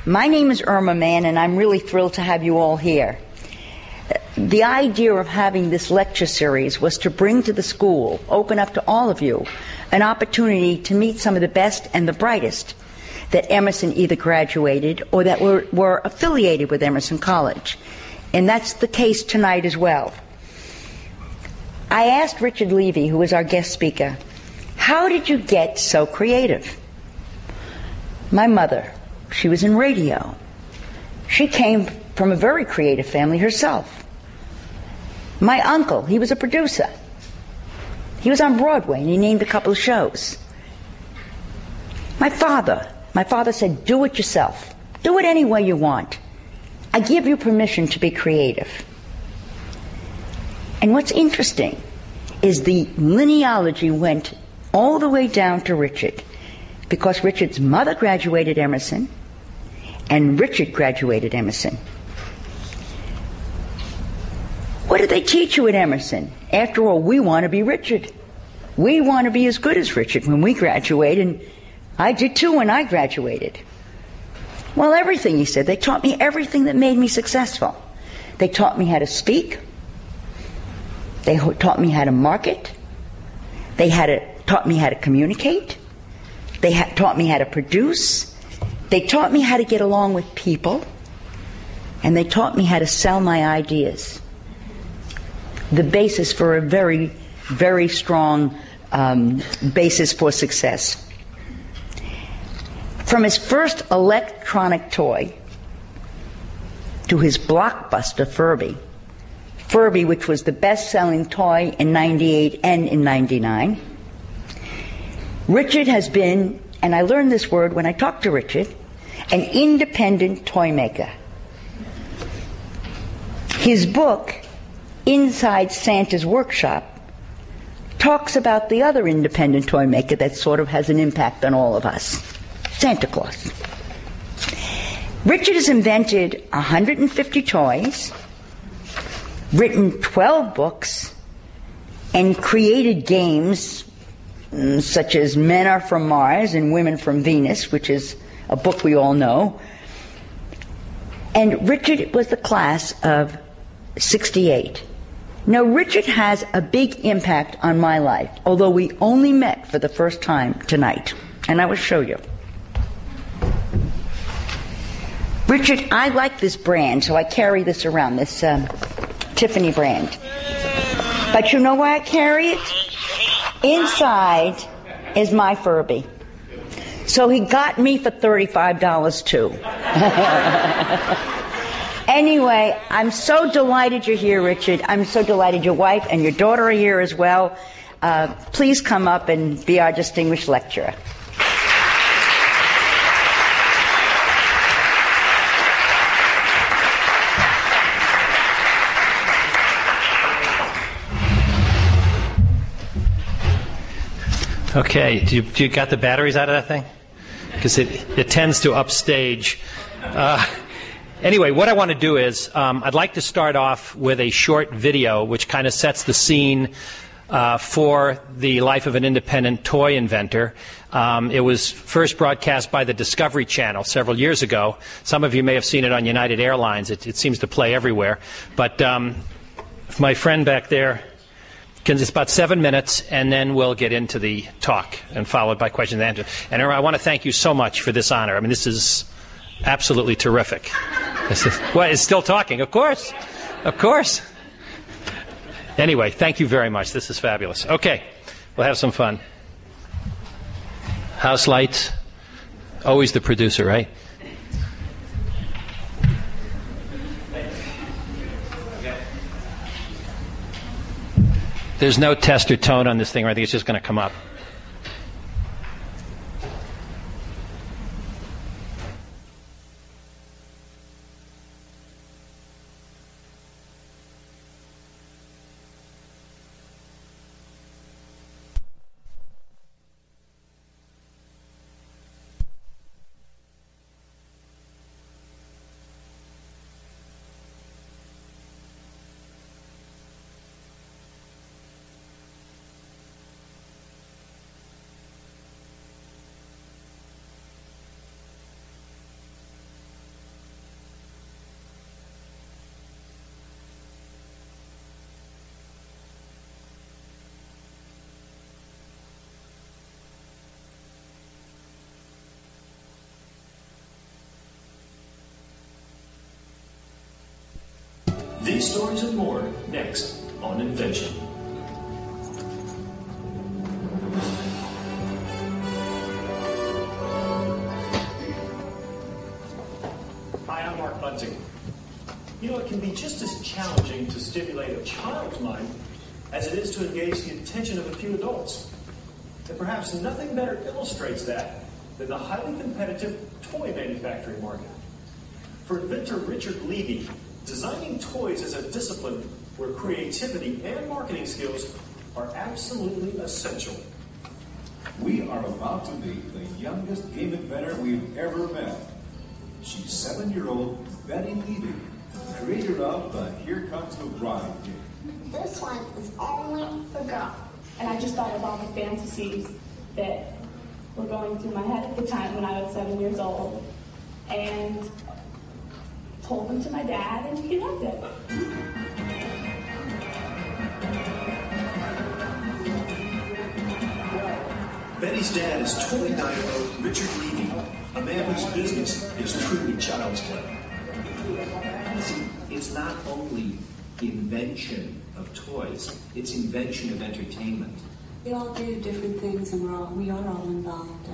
My name is Irma Mann, and I'm really thrilled to have you all here. The idea of having this lecture series was to bring to the school, open up to all of you, an opportunity to meet some of the best and the brightest that Emerson either graduated or that were affiliated with Emerson College. And that's the case tonight as well. I asked Richard Levy, who was our guest speaker, how did you get so creative? My mother, she was in radio. She came from a very creative family herself. My uncle, he was a producer. He was on Broadway, and he named a couple of shows. My father said, do it yourself. Do it any way you want. I give you permission to be creative. And what's interesting is the linealogy went all the way down to Richard, because Richard's mother graduated Emerson, and Richard graduated Emerson. What did they teach you at Emerson? After all, we want to be Richard. We want to be as good as Richard when we graduate, and I did too when I graduated. Well, everything, he said. They taught me everything that made me successful. They taught me how to speak. They taught me how to market. They taught me how to communicate. They taught me how to produce. They taught me how to get along with people. And they taught me how to sell my ideas. The basis for a very, very strong basis for success. From his first electronic toy to his blockbuster Furby, which was the best-selling toy in '98 and in '99. Richard has been, and I learned this word when I talked to Richard, an independent toy maker. His book, Inside Santa's Workshop, talks about the other independent toy maker that sort of has an impact on all of us, Santa Claus. Richard has invented 150 toys, written 12 books, and created games such as Men Are From Mars and Women From Venus, which is a book we all know. And Richard was the class of '68. Now, Richard has a big impact on my life, although we only met for the first time tonight. And I will show you. Richard, I like this brand, so I carry this around, this Tiffany brand. But you know why I carry it? Inside is my Furby. So he got me for $35 too. Anyway, I'm so delighted you're here, Richard. I'm so delighted your wife and your daughter are here as well. Please come up and be our distinguished lecturer. Okay, do you got the batteries out of that thing? Because it tends to upstage. Anyway, what I want to do is I'd like to start off with a short video which kind of sets the scene for the life of an independent toy inventor. It was first broadcast by the Discovery Channel several years ago. Some of you may have seen it on United Airlines. It seems to play everywhere. But my friend back there, it's about 7 minutes, and then we'll get into the talk, and followed by questions and answers. And I want to thank you so much for this honor. I mean, this is absolutely terrific. Well, it's still talking, of course. Of course. Anyway, thank you very much. This is fabulous. Okay, we'll have some fun. House lights. Always the producer, right? There's no test or tone on this thing, or I think it's just going to come up. These stories and more next on Invention. Hi, I'm Mark Bunting. You know, it can be just as challenging to stimulate a child's mind as it is to engage the attention of a few adults. And perhaps nothing better illustrates that than the highly competitive toy manufacturing market. For inventor Richard Levy, designing toys is a discipline where creativity and marketing skills are absolutely essential. We are about to meet the youngest game inventor we've ever met. She's 7-year-old Betty Levy, creator of the Here Comes the Bride game. This one is only for girls. And I just thought of all the fantasies that were going through my head at the time when I was 7 years old, and told them to my dad, and he loved it. Betty's dad is toy dynamo Richard Levy, a man whose business is truly child's play. See, it's not only invention of toys, it's invention of entertainment. We all do different things, and we are all involved.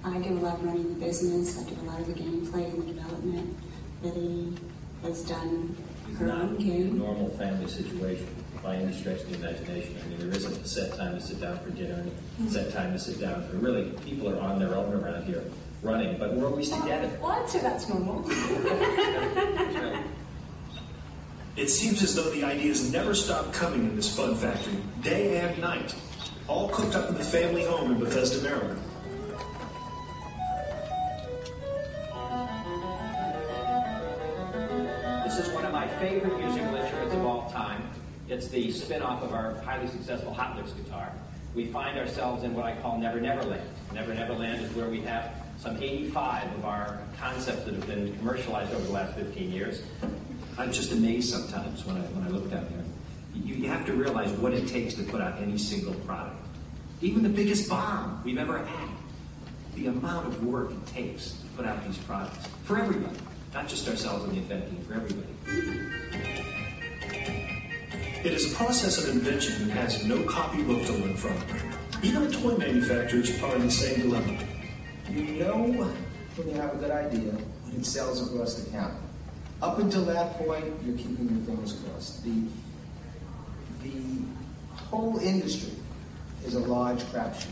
I do a lot of running the business. I do a lot of the gameplay and the development. Betty has done her own game. It's not a normal family situation by any stretch of the imagination. I mean, there isn't a set time to sit down for dinner and a set time to sit down for... Really, people are on their own around here running, but we're always together. Well, I'd say that's normal. It seems as though the ideas never stop coming in this fun factory, day and night, all cooked up in the family home in Bethesda, Maryland. This is one of my favorite musical instruments of all time. It's the spin-off of our highly successful Hot Licks guitar. We find ourselves in what I call Never Never Land. Never Never Land is where we have some 85 of our concepts that have been commercialized over the last 15 years. I'm just amazed sometimes when I look down there. You have to realize what it takes to put out any single product. Even the biggest bomb we've ever had. The amount of work it takes to put out these products. For everybody. Not just ourselves and the event team, for everybody. It is a process of invention that has no copybook to learn from. Even the toy manufacturers are in the same dilemma. You know when you have a good idea when it sells across the counter. Up until that point, you're keeping your fingers crossed. The whole industry is a large crapshoot.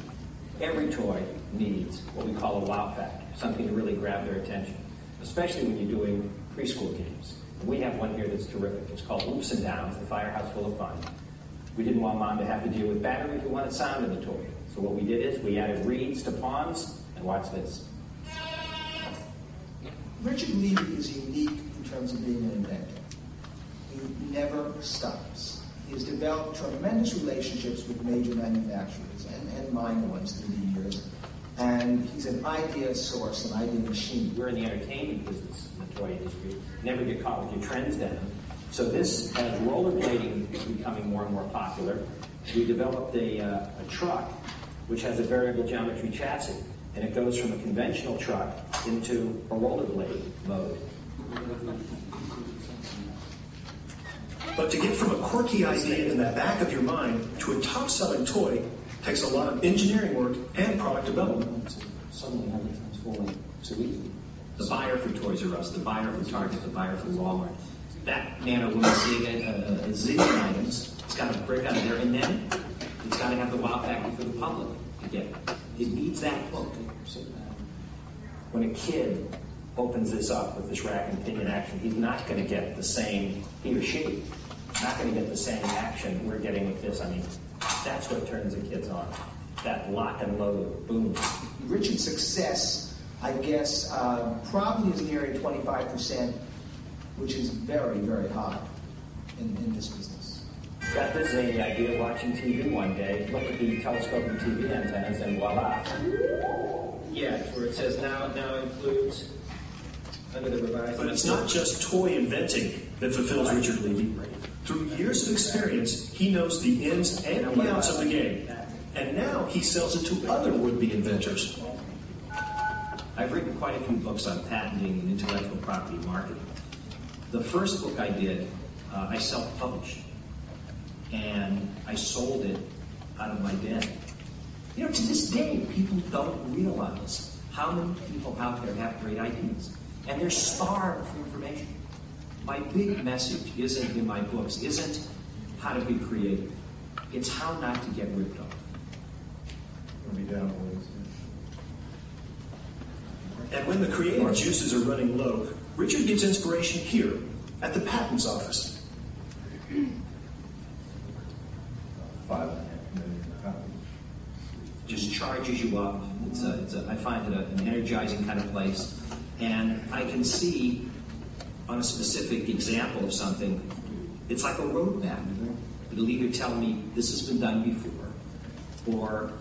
Every toy needs what we call a wow factor, something to really grab their attention, especially when you're doing preschool games. And we have one here that's terrific. It's called Oops and Downs, the Firehouse Full of Fun. We didn't want Mom to have to deal with batteries. We wanted sound in the toy. So what we did is we added reeds to pawns, and watch this. Richard Levy is unique in terms of being an inventor. He never stops. He has developed tremendous relationships with major manufacturers and minor ones through the years. And he's an idea source, an idea machine. We're in the entertainment business, in the toy industry. Never get caught with your trends down. So this, as rollerblading is becoming more and more popular, we developed a truck which has a variable geometry chassis. And it goes from a conventional truck into a rollerblade mode. But to get from a quirky idea in the back of your mind to a top-selling toy takes a lot of engineering work and product development. Suddenly everything's falling so easy. The buyer for Toys R Us, the buyer for Target, the buyer for Walmart. That man or woman seeing a zillion items, it's got to break out of there, and then it's got to have the wow factor for the public to get it. It needs that hook. When a kid opens this up with this rack and pinion action, he's not going to get the same, he or she, not going to get the same action we're getting with this. I mean, that's what turns the kids on. That lock and load, boom. Richard's success, I guess, probably is nearing 25%, which is very, very high in this business. Got this zany idea watching TV one day, looked at the telescoping TV antennas, and voila. Yeah, it's where it says now includes under the revised. But it's not just toy inventing that fulfills Richard Levy. Through years of experience, he knows the ins and the outs of the game. And now he sells it to other would-be inventors. I've written quite a few books on patenting and intellectual property marketing. The first book I did I self-published. And I sold it out of my den. You know, to this day, people don't realize how many people out there have great ideas. And they're starved for information. My big message isn't in my books, isn't how to be creative. It's how not to get ripped off. And when the creative juices are running low, Richard gets inspiration here at the patents office. Just charges you up. I find it an energizing kind of place. And I can see on a specific example of something, it's like a roadmap. It'll either tell me this has been done before, or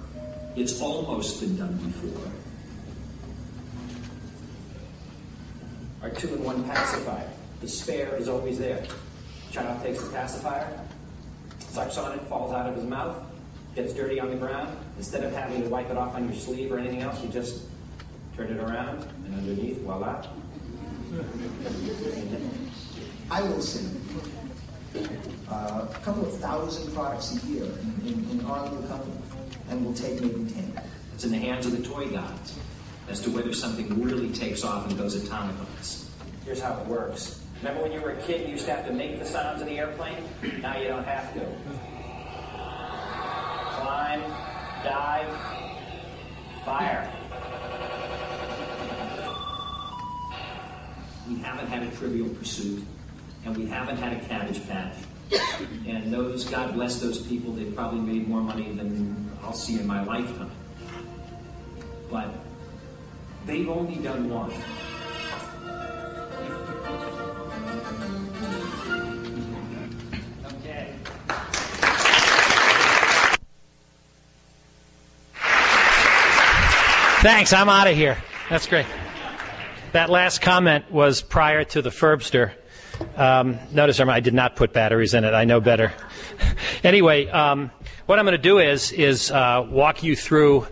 it's almost been done before. Our 2-in-1 pacifier. The spare is always there. Child takes the pacifier, sucks on it, falls out of his mouth, gets dirty on the ground. Instead of having to wipe it off on your sleeve or anything else, you just turn it around, and underneath, voila. I will say a couple of thousand products a year in our little company, and we'll take maybe 10. It's in the hands of the toy gods as to whether something really takes off and goes atomic on us. Here's how it works. Remember when you were a kid, you used to have to make the sounds in the airplane? Now you don't have to. Climb, dive, fire. We haven't had a Trivial Pursuit, and we haven't had a Cabbage Patch. And those, God bless those people, they've probably made more money than I'll see in my lifetime. But they've only done one. Okay. Thanks, I'm out of here. That's great. That last comment was prior to the Furbster. Notice I did not put batteries in it. I know better. Anyway, what I'm going to do is walk you through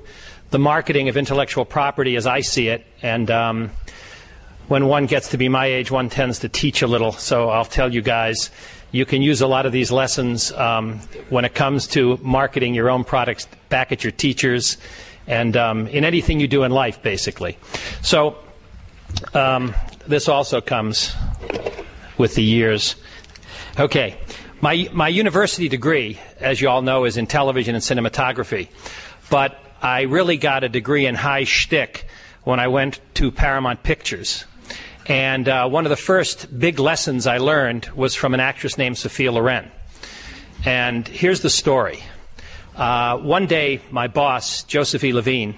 the marketing of intellectual property as I see it. And when one gets to be my age, one tends to teach a little. So I'll tell you guys, you can use a lot of these lessons when it comes to marketing your own products back at your teachers and in anything you do in life, basically. So this also comes with the years. Okay, my university degree, as you all know, is in television and cinematography. But I really got a degree in high shtick when I went to Paramount Pictures. And one of the first big lessons I learned was from an actress named Sophia Loren. And here's the story. One day, my boss, Joseph E. Levine,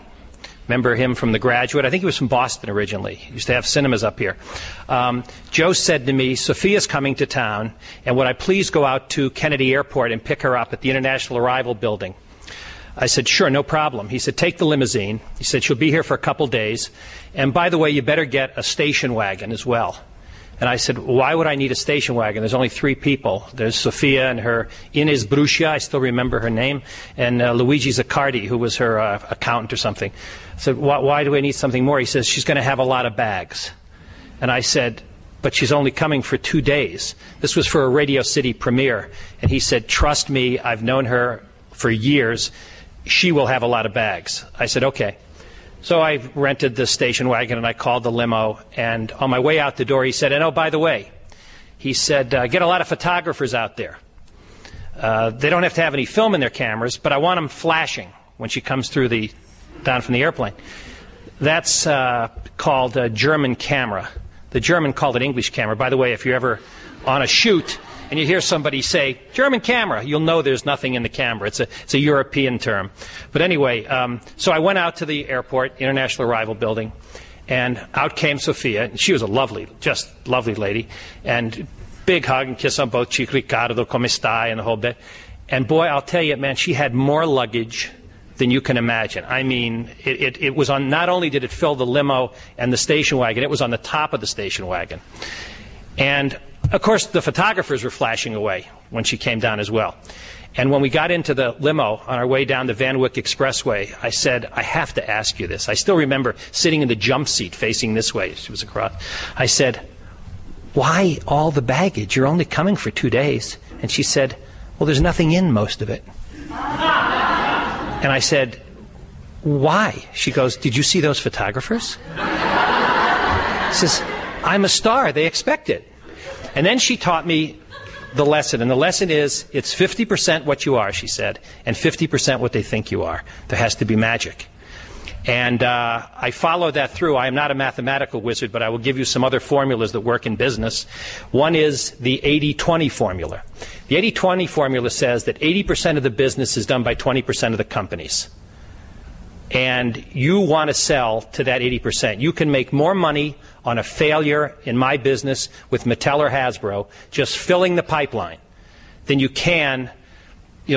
remember him from The Graduate? I think he was from Boston originally. He used to have cinemas up here. Joe said to me, Sophia's coming to town, and would I please go out to Kennedy Airport and pick her up at the International Arrival Building? I said, sure, no problem. He said, take the limousine. He said, she'll be here for a couple days. And by the way, you better get a station wagon as well. And I said, why would I need a station wagon? There's only 3 people. There's Sophia and her Ines Brucia, I still remember her name, and Luigi Zaccardi, who was her accountant or something. I said, why do I need something more? He says, she's going to have a lot of bags. And I said, but she's only coming for 2 days. This was for a Radio City premiere. And he said, trust me, I've known her for years. She will have a lot of bags. I said, okay. So I rented the station wagon and I called the limo, and on my way out the door he said, and oh, by the way, he said, get a lot of photographers out there. They don't have to have any film in their cameras, but I want them flashing when she comes through down from the airplane. That's called a German camera. The German called it English camera. By the way, if you're ever on a shoot and you hear somebody say, German camera, you'll know there's nothing in the camera. It's a European term. But anyway, so I went out to the airport, International Arrival Building, and out came Sophia. And she was a just lovely lady. And big hug and kiss on both cheeks, Ricardo, come stai, and the whole bit. And boy, I'll tell you, man, she had more luggage than you can imagine. I mean, it was on, not only did it fill the limo and the station wagon, it was on the top of the station wagon. And of course, the photographers were flashing away when she came down as well. And when we got into the limo on our way down the Van Wyck Expressway, I said, I have to ask you this. I still remember sitting in the jump seat facing this way. She was across. I said, why all the baggage? You're only coming for 2 days. And she said, well, there's nothing in most of it. And I said, why? She goes, did you see those photographers? She says, I'm a star. They expect it. And then she taught me the lesson. And the lesson is, it's 50% what you are, she said, and 50% what they think you are. There has to be magic. And I followed that through. I am not a mathematical wizard, but I will give you some other formulas that work in business. One is the 80-20 formula. The 80-20 formula says that 80% of the business is done by 20% of the companies. And you want to sell to that 80%. You can make more money on a failure in my business with Mattel or Hasbro, just filling the pipeline, than you can,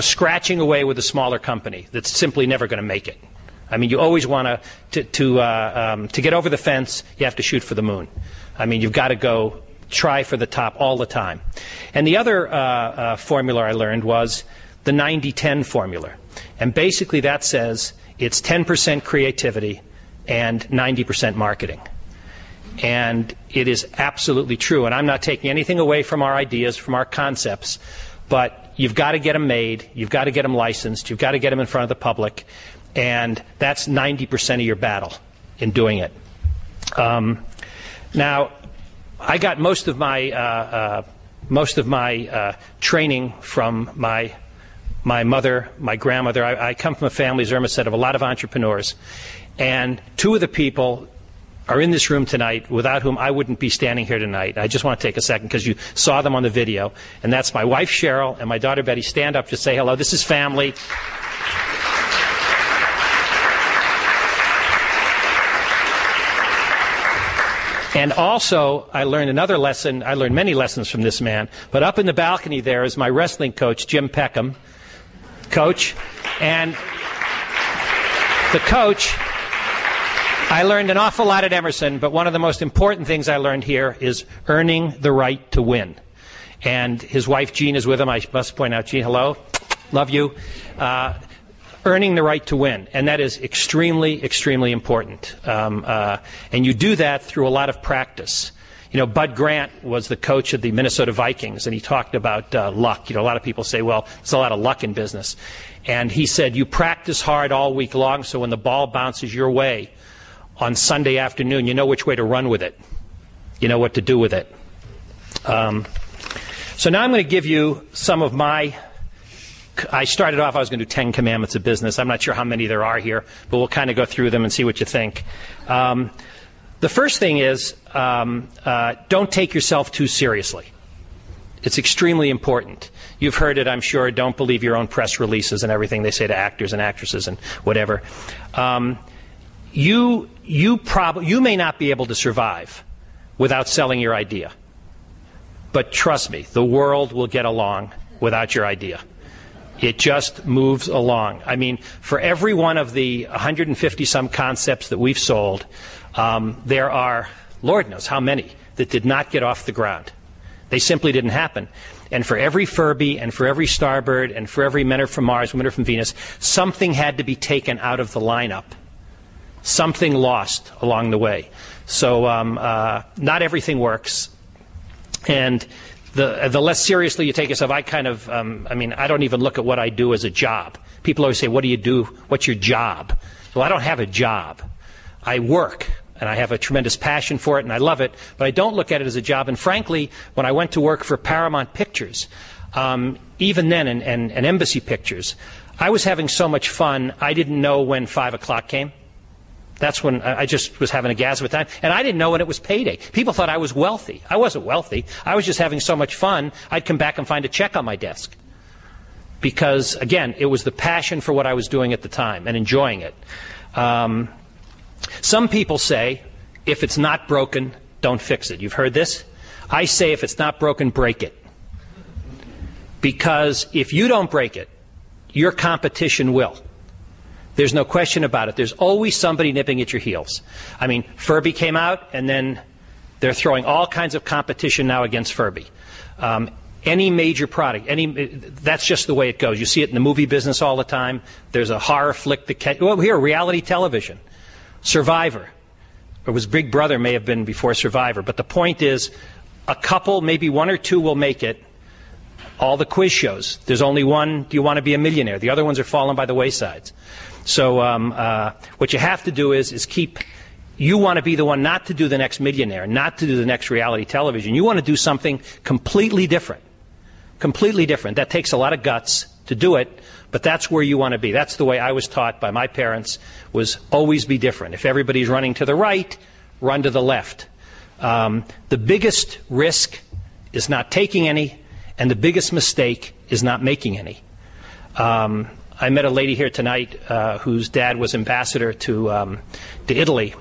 scratching away with a smaller company that's simply never going to make it. I mean, you always want to get over the fence, you have to shoot for the moon. I mean, you've got to go try for the top all the time. And the other formula I learned was the 90-10 formula. And basically that says it's 10% creativity and 90% marketing. And it is absolutely true. And I'm not taking anything away from our ideas, from our concepts, but you've got to get them made, you've got to get them licensed, you've got to get them in front of the public. And that's 90% of your battle in doing it. Now, I got most of my training from my mother, my grandmother. I come from a family, as Irma said, of a lot of entrepreneurs. And two of the people are in this room tonight without whom I wouldn't be standing here tonight. I just want to take a second because you saw them on the video. And that's my wife, Cheryl, and my daughter, Betty. Stand up, just say hello. This is family. And also, I learned another lesson. I learned many lessons from this man. But up in the balcony there is my wrestling coach, Jim Peckham. Coach. And the coach, I learned an awful lot at Emerson, but one of the most important things I learned here is earning the right to win. And his wife, Jean, is with him. I must point out, Jean, hello. Love you. Earning the right to win, and that is extremely, extremely important. And you do that through a lot of practice. Bud Grant was the coach of the Minnesota Vikings, and he talked about luck. A lot of people say, well, there's a lot of luck in business. And he said, you practice hard all week long, so when the ball bounces your way on Sunday afternoon, you know which way to run with it. You know what to do with it. So now I'm going to give you some of my... I started off, I was going to do 10 commandments of business. I'm not sure how many there are here, but we'll kind of go through them and see what you think. The first thing is, don't take yourself too seriously. It's extremely important. You've heard it, I'm sure. Don't believe your own press releases and everything they say to actors and actresses and whatever. You may not be able to survive without selling your idea. But trust me, the world will get along without your idea. It just moves along. I mean, for every one of the 150-some concepts that we've sold, there are, Lord knows how many, that did not get off the ground. They simply didn't happen. And for every Furby and for every Starbird and for every Men Are From Mars, Women Are From Venus, something had to be taken out of the lineup. Something lost along the way. So not everything works. And the less seriously you take yourself, I don't even look at what I do as a job. People always say, what do you do? What's your job? Well, I don't have a job. I work, and I have a tremendous passion for it, and I love it, but I don't look at it as a job. And frankly, when I went to work for Paramount Pictures, even then, and Embassy Pictures, I was having so much fun, I didn't know when 5 o'clock came. That's when I just was having a gas of a time. And I didn't know when it was payday. People thought I was wealthy. I wasn't wealthy. I was just having so much fun, I'd come back and find a check on my desk. Because, again, it was the passion for what I was doing at the time and enjoying it. Some people say, if it's not broken, don't fix it. You've heard this? I say, if it's not broken, break it. Because if you don't break it, your competition will. There's no question about it. There's always somebody nipping at your heels. I mean, Furby came out, and then they're throwing all kinds of competition now against Furby. Any major product, that's just the way it goes. You see it in the movie business all the time. There's a horror flick here, reality television. Survivor. It was Big Brother may have been before Survivor. But the point is, A couple, maybe one or two will make it. All the quiz shows, there's only one, do you want to be a millionaire? The other ones are falling by the wayside. So what you have to do is keep, you want to be the one not to do the next millionaire, not to do the next reality television. You want to do something completely different. Completely different. That takes a lot of guts to do it, but that's where you want to be. That's the way I was taught by my parents, was always be different. If everybody's running to the right, run to the left. The biggest risk is not taking any, and the biggest mistake is not making any. I met a lady here tonight whose dad was ambassador to Italy.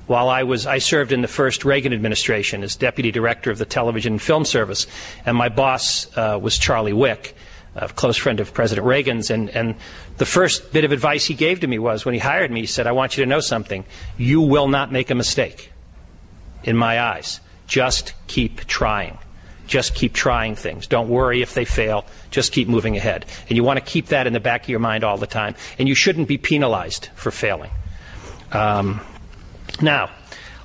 While I served in the first Reagan administration as deputy director of the television and film service, and my boss was Charlie Wick, a close friend of President Reagan's, and the first bit of advice he gave to me was, when he hired me, he said, I want you to know something. You will not make a mistake, in my eyes. Just keep trying. Just keep trying things. Don't worry if they fail. Just keep moving ahead. And you want to keep that in the back of your mind all the time. And you shouldn't be penalized for failing. Now,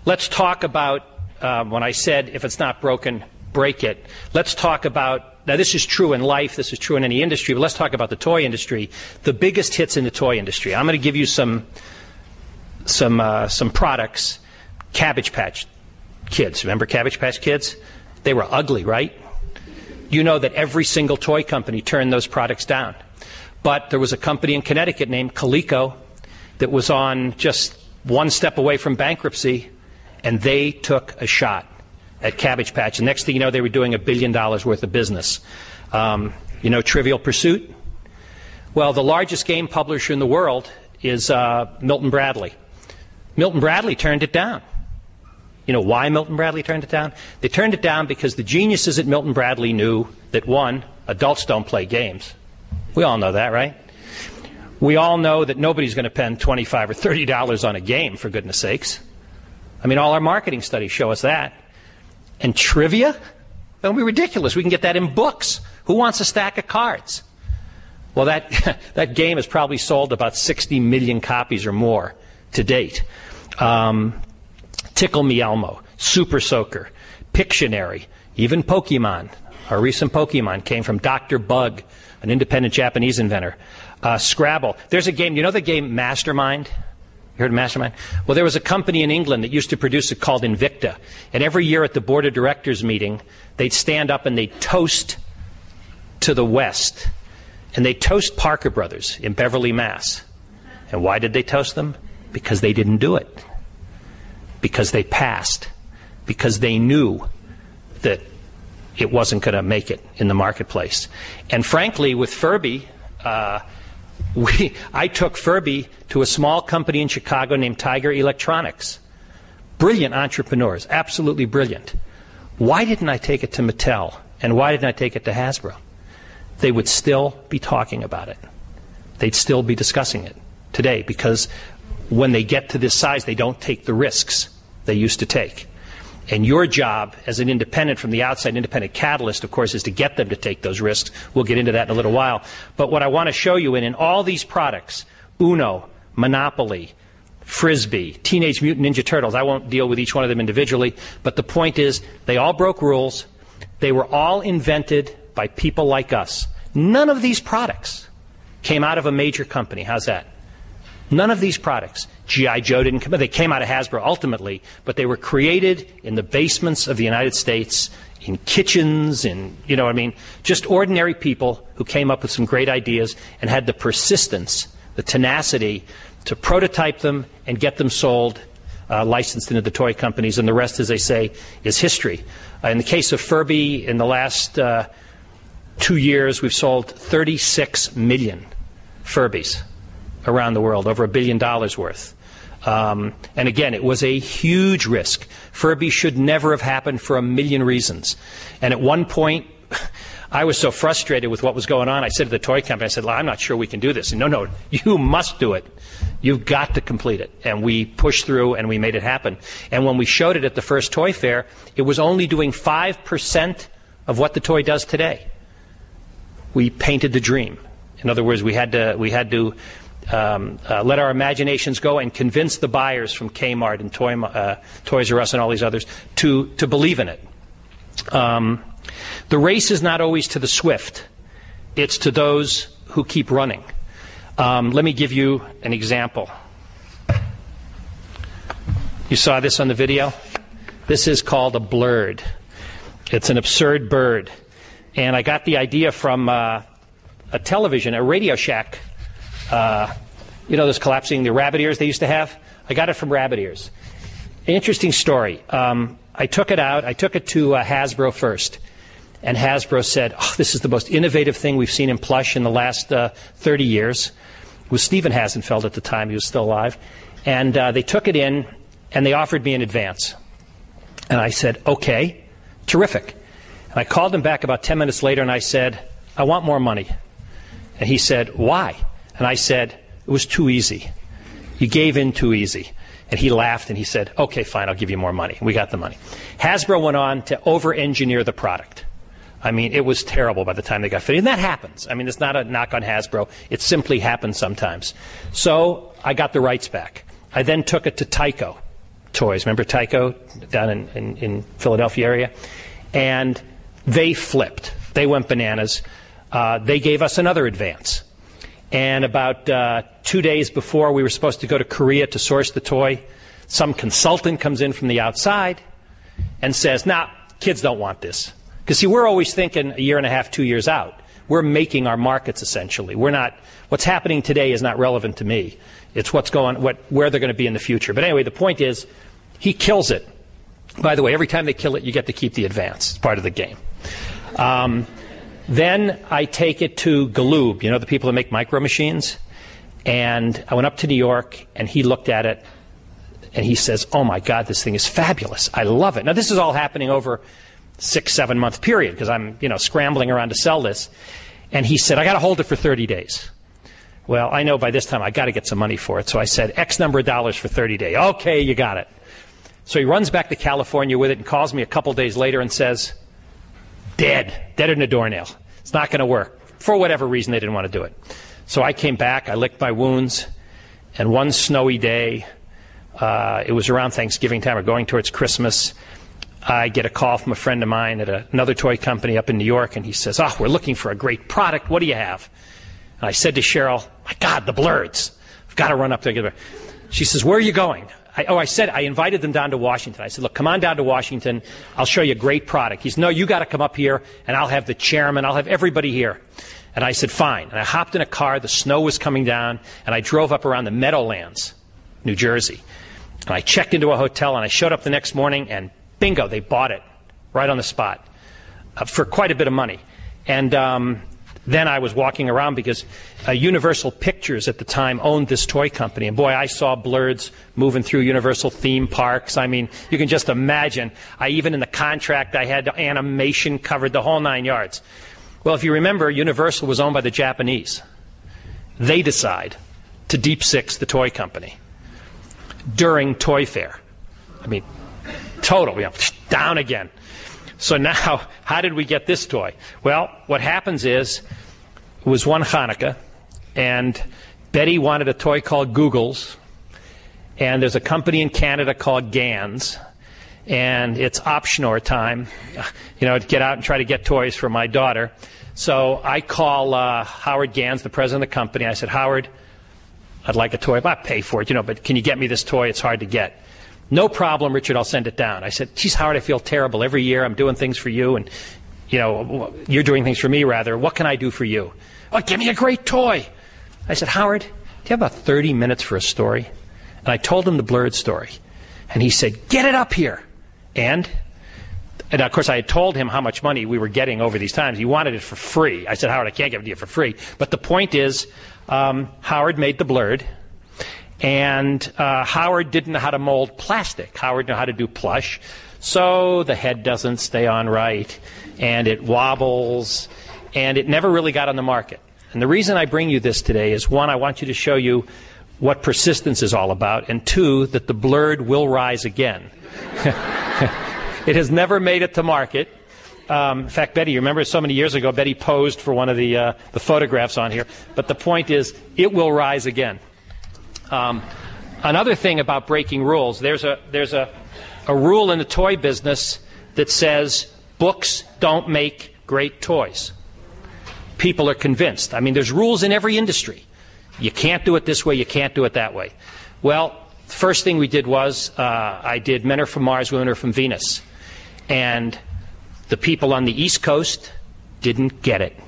let's talk about, when I said if it's not broken, break it. Let's talk about, now this is true in life, this is true in any industry, but let's talk about the toy industry. The biggest hits in the toy industry. I'm going to give you some products. Cabbage Patch Kids. Remember Cabbage Patch Kids? They were ugly, right? You know that every single toy company turned those products down. But there was a company in Connecticut named Coleco that was on just one step away from bankruptcy, and they took a shot at Cabbage Patch. And next thing you know, they were doing $1 billion worth of business. You know Trivial Pursuit? Well, the largest game publisher in the world is Milton Bradley. Milton Bradley turned it down. You know why Milton Bradley turned it down? They turned it down because the geniuses at Milton Bradley knew that, one, adults don't play games. We all know that, right? We all know that nobody's going to spend $25 or $30 on a game, for goodness sakes. I mean, all our marketing studies show us that. And trivia? That would be ridiculous. We can get that in books. Who wants a stack of cards? Well, that game has probably sold about 60 million copies or more to date. Tickle Me Elmo, Super Soaker, Pictionary, even Pokemon. Our recent Pokemon came from Dr. Bug, an independent Japanese inventor. Scrabble. There's a game, you know the game Mastermind? You heard of Mastermind? Well, there was a company in England that used to produce it called Invicta. And every year at the board of directors meeting, they'd stand up and they'd toast to the West. And they'd toast Parker Brothers in Beverly, Mass. And why did they toast them? Because they didn't do it. Because they passed. Because they knew that it wasn't going to make it in the marketplace. And frankly, with Furby, I took Furby to a small company in Chicago named Tiger Electronics. Brilliant entrepreneurs, absolutely brilliant. Why didn't I take it to Mattel? And why didn't I take it to Hasbro? They would still be talking about it. They'd still be discussing it today, because when they get to this size, they don't take the risks they used to take. And your job as an independent from the outside, independent catalyst, of course, is to get them to take those risks. We'll get into that in a little while. But what I want to show you in all these products, Uno, Monopoly, Frisbee, Teenage Mutant Ninja Turtles, I won't deal with each one of them individually, but the point is they all broke rules. They were all invented by people like us. None of these products came out of a major company. How's that? None of these products. G.I. Joe didn't come. They came out of Hasbro ultimately, but they were created in the basements of the United States, in kitchens, in, you know what I mean, just ordinary people who came up with some great ideas and had the persistence, the tenacity to prototype them and get them sold, licensed into the toy companies, and the rest, as they say, is history. In the case of Furby, in the last 2 years, we've sold 36 million Furbies around the world, over $1 billion worth. And again, it was a huge risk. Furby should never have happened for a million reasons. And at one point, I was so frustrated with what was going on, I said to the toy company, I said, I'm not sure we can do this. And no, you must do it. You've got to complete it. And we pushed through and we made it happen. And when we showed it at the first toy fair, it was only doing 5% of what the toy does today. We painted the dream. In other words, we had to let our imaginations go and convince the buyers from Kmart and Toys R Us and all these others to believe in it. The race is not always to the swift. It's to those who keep running. Let me give you an example. You saw this on the video? This is called a blurred. It's an absurd bird. And I got the idea from a television, a Radio Shack. You know those collapsing, the rabbit ears they used to have? I got it from rabbit ears. Interesting story. I took it out. I took it to Hasbro first. And Hasbro said, oh, this is the most innovative thing we've seen in plush in the last 30 years. It was Stephen Hasenfeld at the time. He was still alive. And they took it in, and they offered me an advance. And I said, okay, terrific. And I called him back about 10 minutes later, and I said, I want more money. And he said, why? And I said, it was too easy. You gave in too easy. And he laughed, and he said, okay, fine, I'll give you more money. We got the money. Hasbro went on to over-engineer the product. I mean, it was terrible by the time they got finished. And that happens. I mean, it's not a knock on Hasbro. It simply happens sometimes. So I got the rights back. I then took it to Tyco Toys. Remember Tyco down in Philadelphia area? And they flipped. They went bananas. They gave us another advance. And about 2 days before we were supposed to go to Korea to source the toy, some consultant comes in from the outside and says, nah, kids don't want this. Because, see, we're always thinking a year and a half, 2 years out. We're making our markets, essentially. We're not, what's happening today is not relevant to me. It's where they're going to be in the future. But anyway, the point is, he kills it. By the way, every time they kill it, you get to keep the advance. It's part of the game. Then I take it to Galoob, you know, the people that make micro machines. And I went up to New York, and he looked at it, and he says, oh, my God, this thing is fabulous. I love it. Now, this is all happening over 6-7 month period because I'm, scrambling around to sell this. And he said, I got to hold it for 30 days. Well, I know by this time I got to get some money for it. So I said, X number of dollars for 30 days. Okay, you got it. So he runs back to California with it and calls me a couple days later and says, dead in a doornail. It's not going to work. For whatever reason, they didn't want to do it. So I came back, I licked my wounds, and one snowy day, it was around Thanksgiving time or going towards Christmas, I get a call from a friend of mine at another toy company up in New York, and he says, oh, we're looking for a great product. What do you have? And I said to Cheryl, my God, the blurs. I've got to run up there and get them. She says, where are you going? I invited them down to Washington. I said, look, come on down to Washington. I'll show you a great product. He said, no, you got to come up here, and I'll have the chairman. I'll have everybody here. And I said, fine. And I hopped in a car. The snow was coming down, and I drove up around the Meadowlands, New Jersey. And I checked into a hotel, and I showed up the next morning, and bingo, they bought it right on the spot for quite a bit of money. And then I was walking around because Universal Pictures at the time owned this toy company. And boy, I saw blurs moving through Universal theme parks. I mean, you can just imagine. Even in the contract, I had animation covered, the whole 9 yards. Well, if you remember, Universal was owned by the Japanese. They decide to Deep Six the toy company during Toy Fair. I mean, total, down again. So now, how did we get this toy? Well, what happens is, it was one Hanukkah, and Betty wanted a toy called Googles, and there's a company in Canada called Gans, and it's optional time, to get out and try to get toys for my daughter. So I call Howard Gans, the president of the company. I said, Howard, I'd like a toy. I'll pay for it, but can you get me this toy? It's hard to get. No problem, Richard, I'll send it down. I said, geez, Howard, I feel terrible. Every year I'm doing things for you, and, you're doing things for me, rather. What can I do for you? Oh, give me a great toy. I said, Howard, do you have about 30 minutes for a story? And I told him the blurred story. And he said, get it up here. And of course, I had told him how much money we were getting over these times. He wanted it for free. I said, Howard, I can't give it to you for free. But the point is, Howard made the blurred. And Howard didn't know how to mold plastic. Howard knew how to do plush. So the head doesn't stay on right, and it wobbles, and it never really got on the market. And the reason I bring you this today is, one, I want you to show you what persistence is all about, and two, that the blurred will rise again. It has never made it to market. In fact, Betty, you remember so many years ago, Betty posed for one of the photographs on here. But the point is, it will rise again. Another thing about breaking rules, there's a rule in the toy business that says Books don't make great toys. People are convinced. I mean, there's rules in every industry. You can't do it this way, you can't do it that way. Well, the first thing we did was I did Men Are From Mars, Women Are From Venus. And the people on the East Coast didn't get it.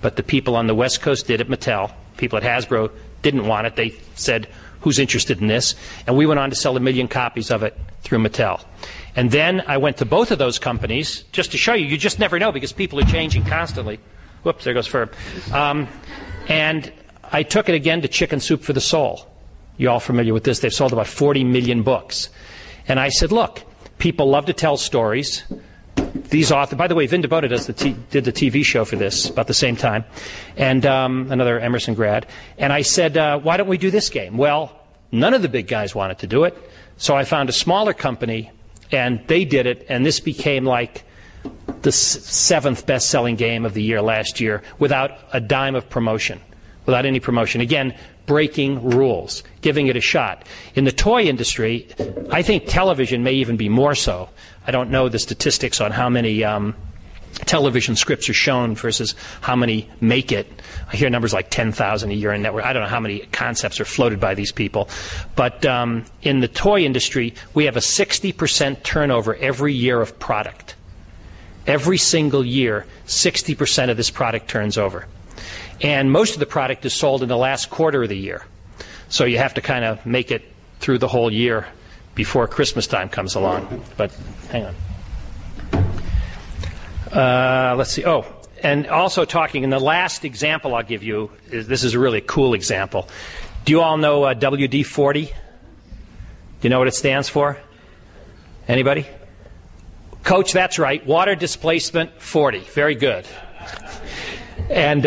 But the people on the West Coast did at Mattel. People at Hasbro didn't want it. They said, who's interested in this? And we went on to sell 1 million copies of it through Mattel. And then I went to both of those companies just to show you. You just never know because people are changing constantly. Whoops, there goes Furb. And I took it again to Chicken Soup for the Soul. You all familiar with this? They've sold about 40 million books. And I said, look, people love to tell stories. These authors, by the way, Vin DeBotta did the TV show for this about the same time, and another Emerson grad. And I said, why don't we do this game? Well, none of the big guys wanted to do it, so I found a smaller company, and they did it, and this became like the 7th best-selling game of the year last year without a dime of promotion, without any promotion. Again, breaking rules, giving it a shot. In the toy industry, I think television may even be more so. I don't know the statistics on how many television scripts are shown versus how many make it. I hear numbers like 10,000 a year in network. I don't know how many concepts are floated by these people. But in the toy industry, we have a 60% turnover every year of product. Every single year, 60% of this product turns over. And most of the product is sold in the last quarter of the year. So you have to kind of make it through the whole year before Christmas time comes along. But hang on. Let's see. Oh, and also talking, in the last example I'll give you, this is a really cool example. Do you all know WD-40? Do you know what it stands for? Anybody? Coach, that's right. Water displacement 40. Very good. And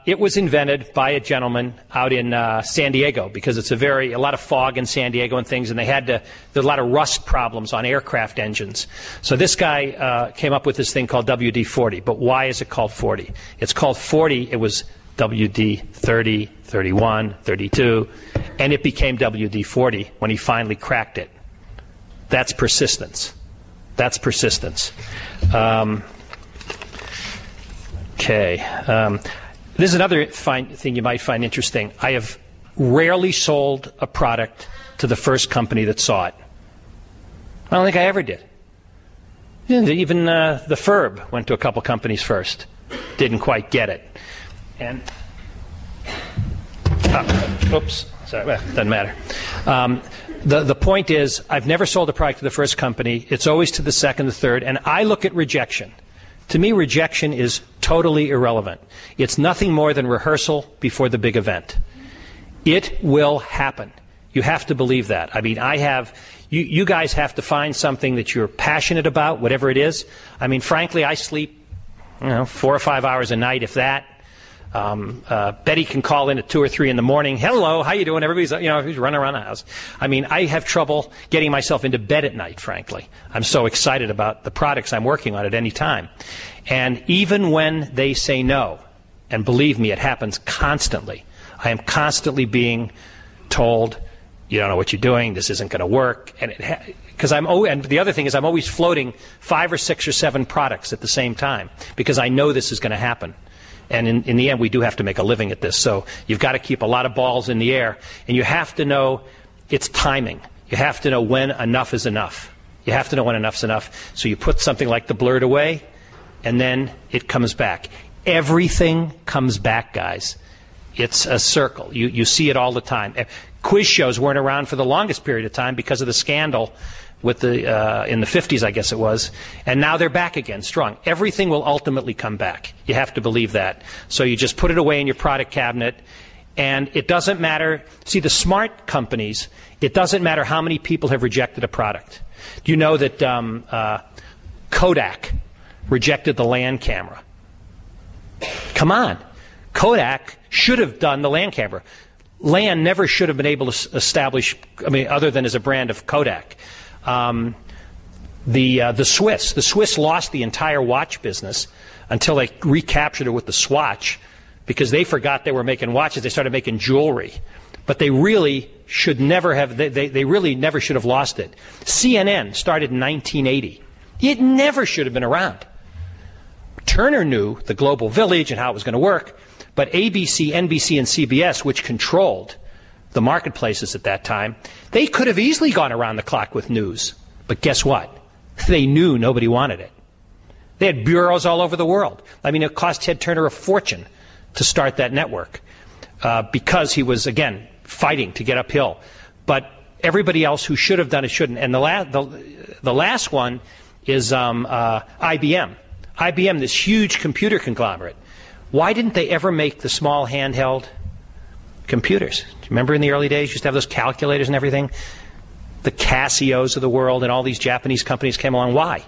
it was invented by a gentleman out in San Diego because it's a lot of fog in San Diego and things, and there's a lot of rust problems on aircraft engines. So this guy came up with this thing called WD-40. But why is it called 40? It's called 40. It was WD-30, 31, 32, and it became WD-40 when he finally cracked it. That's persistence. That's persistence. Okay. This is another thing you might find interesting. I have rarely sold a product to the first company that saw it. I don't think I ever did. Even the Furb went to a couple companies first. Didn't quite get it. And, oops, sorry, well, doesn't matter. The point is, I've never sold a product to the first company. It's always to the second, the third, and I look at rejection. To me, rejection is totally irrelevant. It's nothing more than rehearsal before the big event. It will happen. You have to believe that. I mean, you guys have to find something that you're passionate about, whatever it is. I mean, frankly, I sleep, 4 or 5 hours a night, if that. Betty can call in at 2 or 3 in the morning. Hello, how you doing? Everybody's, who's running around the house. I mean, I have trouble getting myself into bed at night, frankly. I'm so excited about the products I'm working on at any time. And even when they say no, and believe me, it happens constantly. I am constantly being told, you don't know what you're doing, this isn't going to work. And and the other thing is I'm always floating 5 or 6 or 7 products at the same time because I know this is going to happen. And in the end, we do have to make a living at this. So you've got to keep a lot of balls in the air. And you have to know it's timing. You have to know when enough is enough. You have to know when enough's enough. So you put something like the Blurred away, and then it comes back. Everything comes back, guys. It's a circle. You see it all the time. Quiz shows weren't around for the longest period of time because of the scandal with in the 50s, I guess it was, and now they're back again, strong. Everything will ultimately come back. You have to believe that. So you just put it away in your product cabinet, and it doesn't matter. See, the smart companies, it doesn't matter how many people have rejected a product. Do you know that Kodak rejected the land camera? Come on. Kodak should have done the land camera. Land never should have been able to establish, other than as a brand of Kodak. The Swiss lost the entire watch business until they recaptured it with the Swatch because they forgot they were making watches. They started making jewelry. But they really should never have, they really never should have lost it. CNN started in 1980. It never should have been around. Turner knew the global village and how it was going to work, but ABC, NBC, and CBS, which controlled the marketplaces at that time, they could have easily gone around the clock with news. But guess what? They knew nobody wanted it. They had bureaus all over the world. I mean, it cost Ted Turner a fortune to start that network because he was, again, fighting to get uphill. But everybody else who should have done it shouldn't. And the last one is IBM. IBM, this huge computer conglomerate. Why didn't they ever make the small handheld computers? Do you remember in the early days, you used to have those calculators and everything? The Casios of the world and all these Japanese companies came along. Why?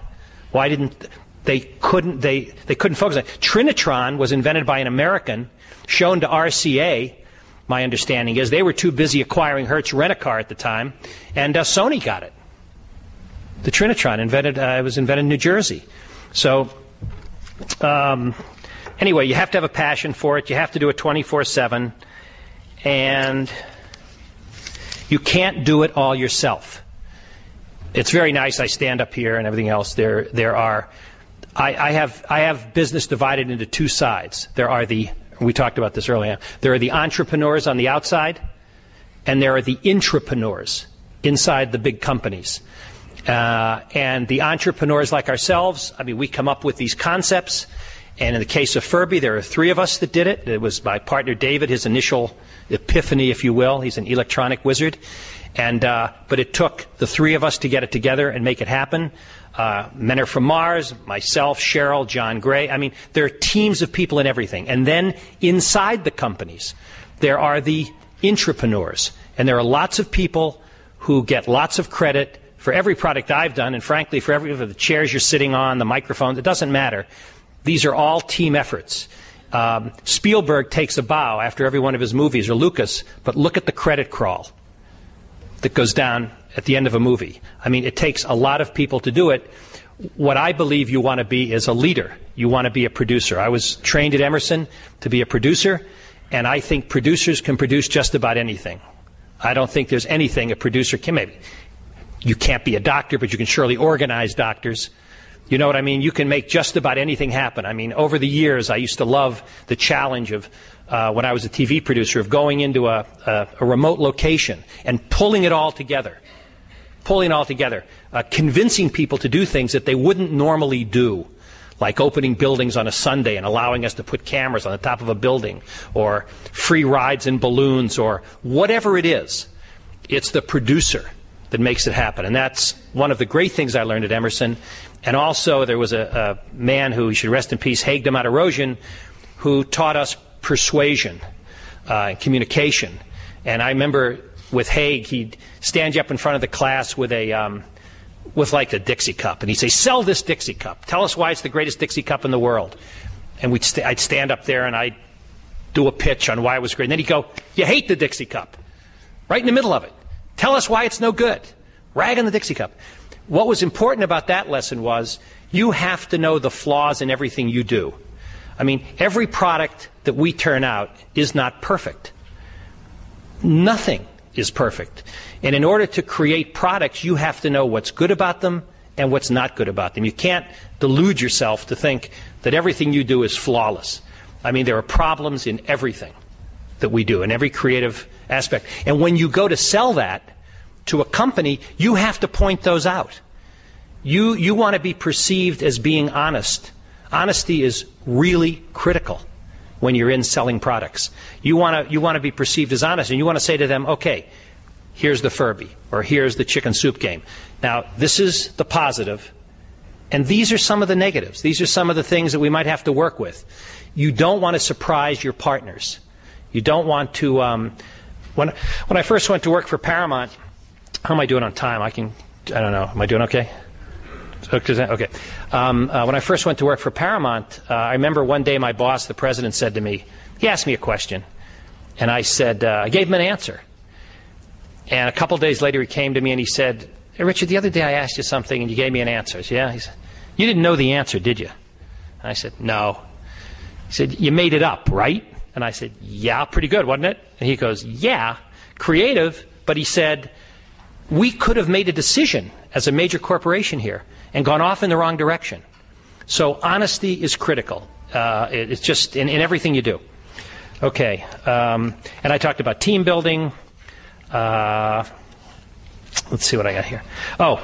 Why didn't they couldn't focus on it? Trinitron was invented by an American, shown to RCA. My understanding is they were too busy acquiring Hertz Rent-A-Car at the time, and Sony got it. The Trinitron was invented in New Jersey. So anyway, you have to have a passion for it. You have to do it 24/7, and you can't do it all yourself. It's very nice. I stand up here and everything else. I have business divided into two sides. We talked about this earlier. There are the entrepreneurs on the outside, and there are the intrapreneurs inside the big companies. And the entrepreneurs like ourselves, I mean, we come up with these concepts. And in the case of Furby, there are 3 of us that did it. It was my partner David, his initial epiphany, if you will. He's an electronic wizard. But it took the 3 of us to get it together and make it happen. Men Are From Mars, myself, Cheryl, John Gray. I mean, there are teams of people in everything. And then inside the companies, there are the intrapreneurs. And there are lots of people who get lots of credit for every product I've done, and frankly, for the chairs you're sitting on, the microphones. It doesn't matter. These are all team efforts. Spielberg takes a bow after every one of his movies, or Lucas, but look at the credit crawl that goes down at the end of a movie. I mean, it takes a lot of people to do it. What I believe you want to be is a leader. You want to be a producer. I was trained at Emerson to be a producer, and I think producers can produce just about anything. I don't think there's anything a producer can. Maybe you can't be a doctor, but you can surely organize doctors. You know what I mean? You can make just about anything happen. I mean, over the years, I used to love the challenge of, when I was a TV producer, of going into a remote location and pulling it all together. Convincing people to do things that they wouldn't normally do, like opening buildings on a Sunday and allowing us to put cameras on the top of a building, or free rides in balloons, or whatever it is. It's the producer that makes it happen. And that's one of the great things I learned at Emerson. And also there was a man who, he should rest in peace, Haig de Matarosian, who taught us persuasion and communication. And I remember with Haig, he'd stand you up in front of the class with like a Dixie cup, and he'd say, "Sell this Dixie cup. Tell us why it's the greatest Dixie cup in the world." And I'd stand up there and I'd do a pitch on why it was great. And then he'd go, "You hate the Dixie cup." Right in the middle of it. "Tell us why it's no good." Rag on the Dixie cup. What was important about that lesson was you have to know the flaws in everything you do. I mean, every product that we turn out is not perfect. Nothing is perfect. And in order to create products, you have to know what's good about them and what's not good about them. You can't delude yourself to think that everything you do is flawless. I mean, there are problems in everything that we do, in every creative aspect. And when you go to sell that to a company, you have to point those out. You want to be perceived as being honest. Honesty is really critical when you're in selling products. You want to be perceived as honest, and you want to say to them, "Okay, here's the Furby, or here's the chicken soup game. Now, this is the positive, and these are some of the negatives. These are some of the things that we might have to work with." You don't want to surprise your partners. You don't want to... When I first went to work for Paramount, how am I doing on time? I don't know. Am I doing okay? Okay. When I first went to work for Paramount, I remember one day my boss, the president, said to me, he asked me a question, and I said, I gave him an answer. And a couple days later he came to me and he said, "Hey, Richard, the other day I asked you something and you gave me an answer." I said, "Yeah." He said, "You didn't know the answer, did you?" And I said, "No." He said, "You made it up, right?" And I said, "Yeah, pretty good, wasn't it?" And he goes, "Yeah, creative," but he said, "We could have made a decision as a major corporation here and gone off in the wrong direction. So honesty is critical. It's just in everything you do. Okay, and I talked about team building. Let's see what I got here. Oh,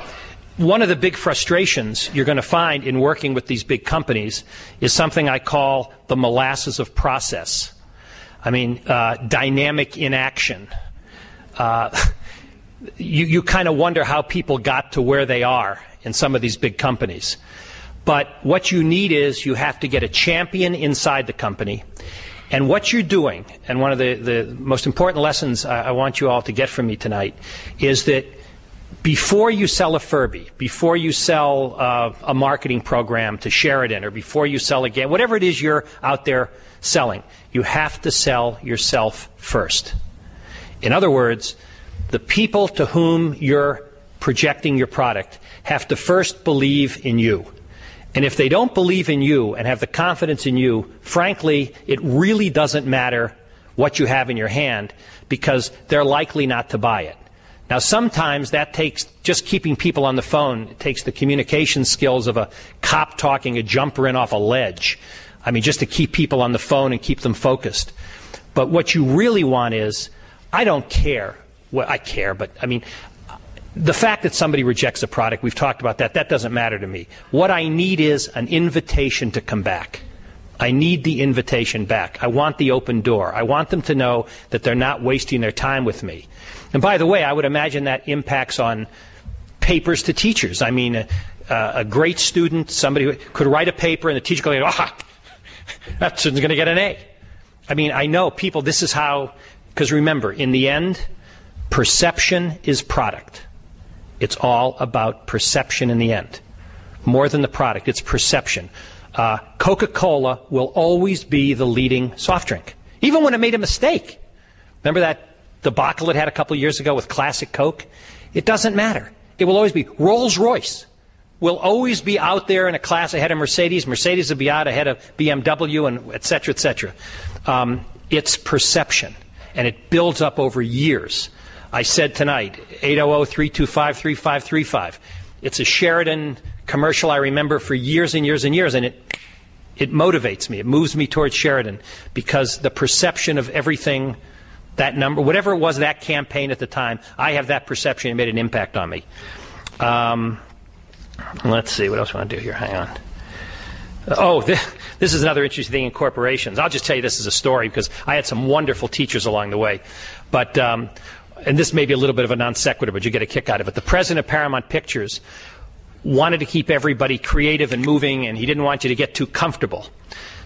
one of the big frustrations you're going to find in working with these big companies is something I call the molasses of process. I mean, dynamic inaction. You kind of wonder how people got to where they are in some of these big companies. But what you need is you have to get a champion inside the company. And what you're doing, and one of the most important lessons I want you all to get from me tonight, is that before you sell a Furby, before you sell a marketing program to Sheridan, or before you sell a game, whatever it is you're out there selling, you have to sell yourself first. In other words, the people to whom you're projecting your product have to first believe in you. And if they don't believe in you and have the confidence in you, frankly, it really doesn't matter what you have in your hand, because they're likely not to buy it. Now, sometimes that takes just keeping people on the phone. It takes the communication skills of a cop talking a jumper in off a ledge. I mean, just to keep people on the phone and keep them focused. But what you really want is, I don't care. Well, I care, but I mean, the fact that somebody rejects a product, we've talked about that, that doesn't matter to me. What I need is an invitation to come back. I need the invitation back. I want the open door. I want them to know that they're not wasting their time with me. And by the way, I would imagine that impacts on papers to teachers. I mean, a great student, somebody who could write a paper and the teacher goes, that student's going to get an A. I mean, I know people, this is how, because remember, in the end, perception is product. It's all about perception in the end. More than the product, it's perception. Coca-Cola will always be the leading soft drink, even when it made a mistake. Remember that debacle it had a couple of years ago with Classic Coke? It doesn't matter. It will always be. Rolls-Royce will always be out there in a class ahead of Mercedes. Mercedes will be out ahead of BMW, and et cetera, et cetera. It's perception, and it builds up over years. I said tonight, 800-325-3535. It's a Sheridan commercial I remember for years and years and years, and it motivates me. It moves me towards Sheridan, because the perception of everything, that number, whatever it was, that campaign at the time, I have that perception. It made an impact on me. Let's see, what else I want to do here? Hang on. Oh, this is another interesting thing in corporations. I'll just tell you this as a story, because I had some wonderful teachers along the way. But and this may be a little bit of a non sequitur, but you get a kick out of it. The president of Paramount Pictures wanted to keep everybody creative and moving, and he didn't want you to get too comfortable.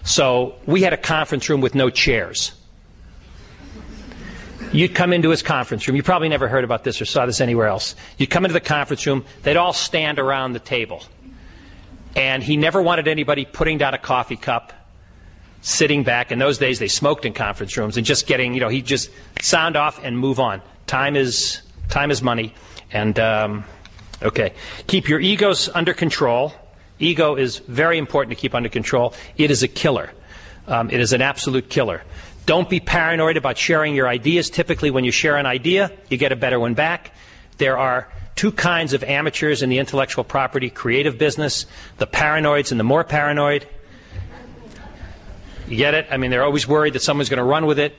So we had a conference room with no chairs. You'd come into his conference room. You probably never heard about this or saw this anywhere else. You'd come into the conference room. They'd all stand around the table. And he never wanted anybody putting down a coffee cup, sitting back. In those days, they smoked in conference rooms, and just getting, he'd just sound off and move on. Time is money. And, okay. Keep your egos under control. Ego is very important to keep under control. It is a killer. It is an absolute killer. Don't be paranoid about sharing your ideas. Typically, when you share an idea, you get a better one back. There are two kinds of amateurs in the intellectual property creative business, the paranoids and the more paranoid. You get it? I mean, they're always worried that someone's going to run with it.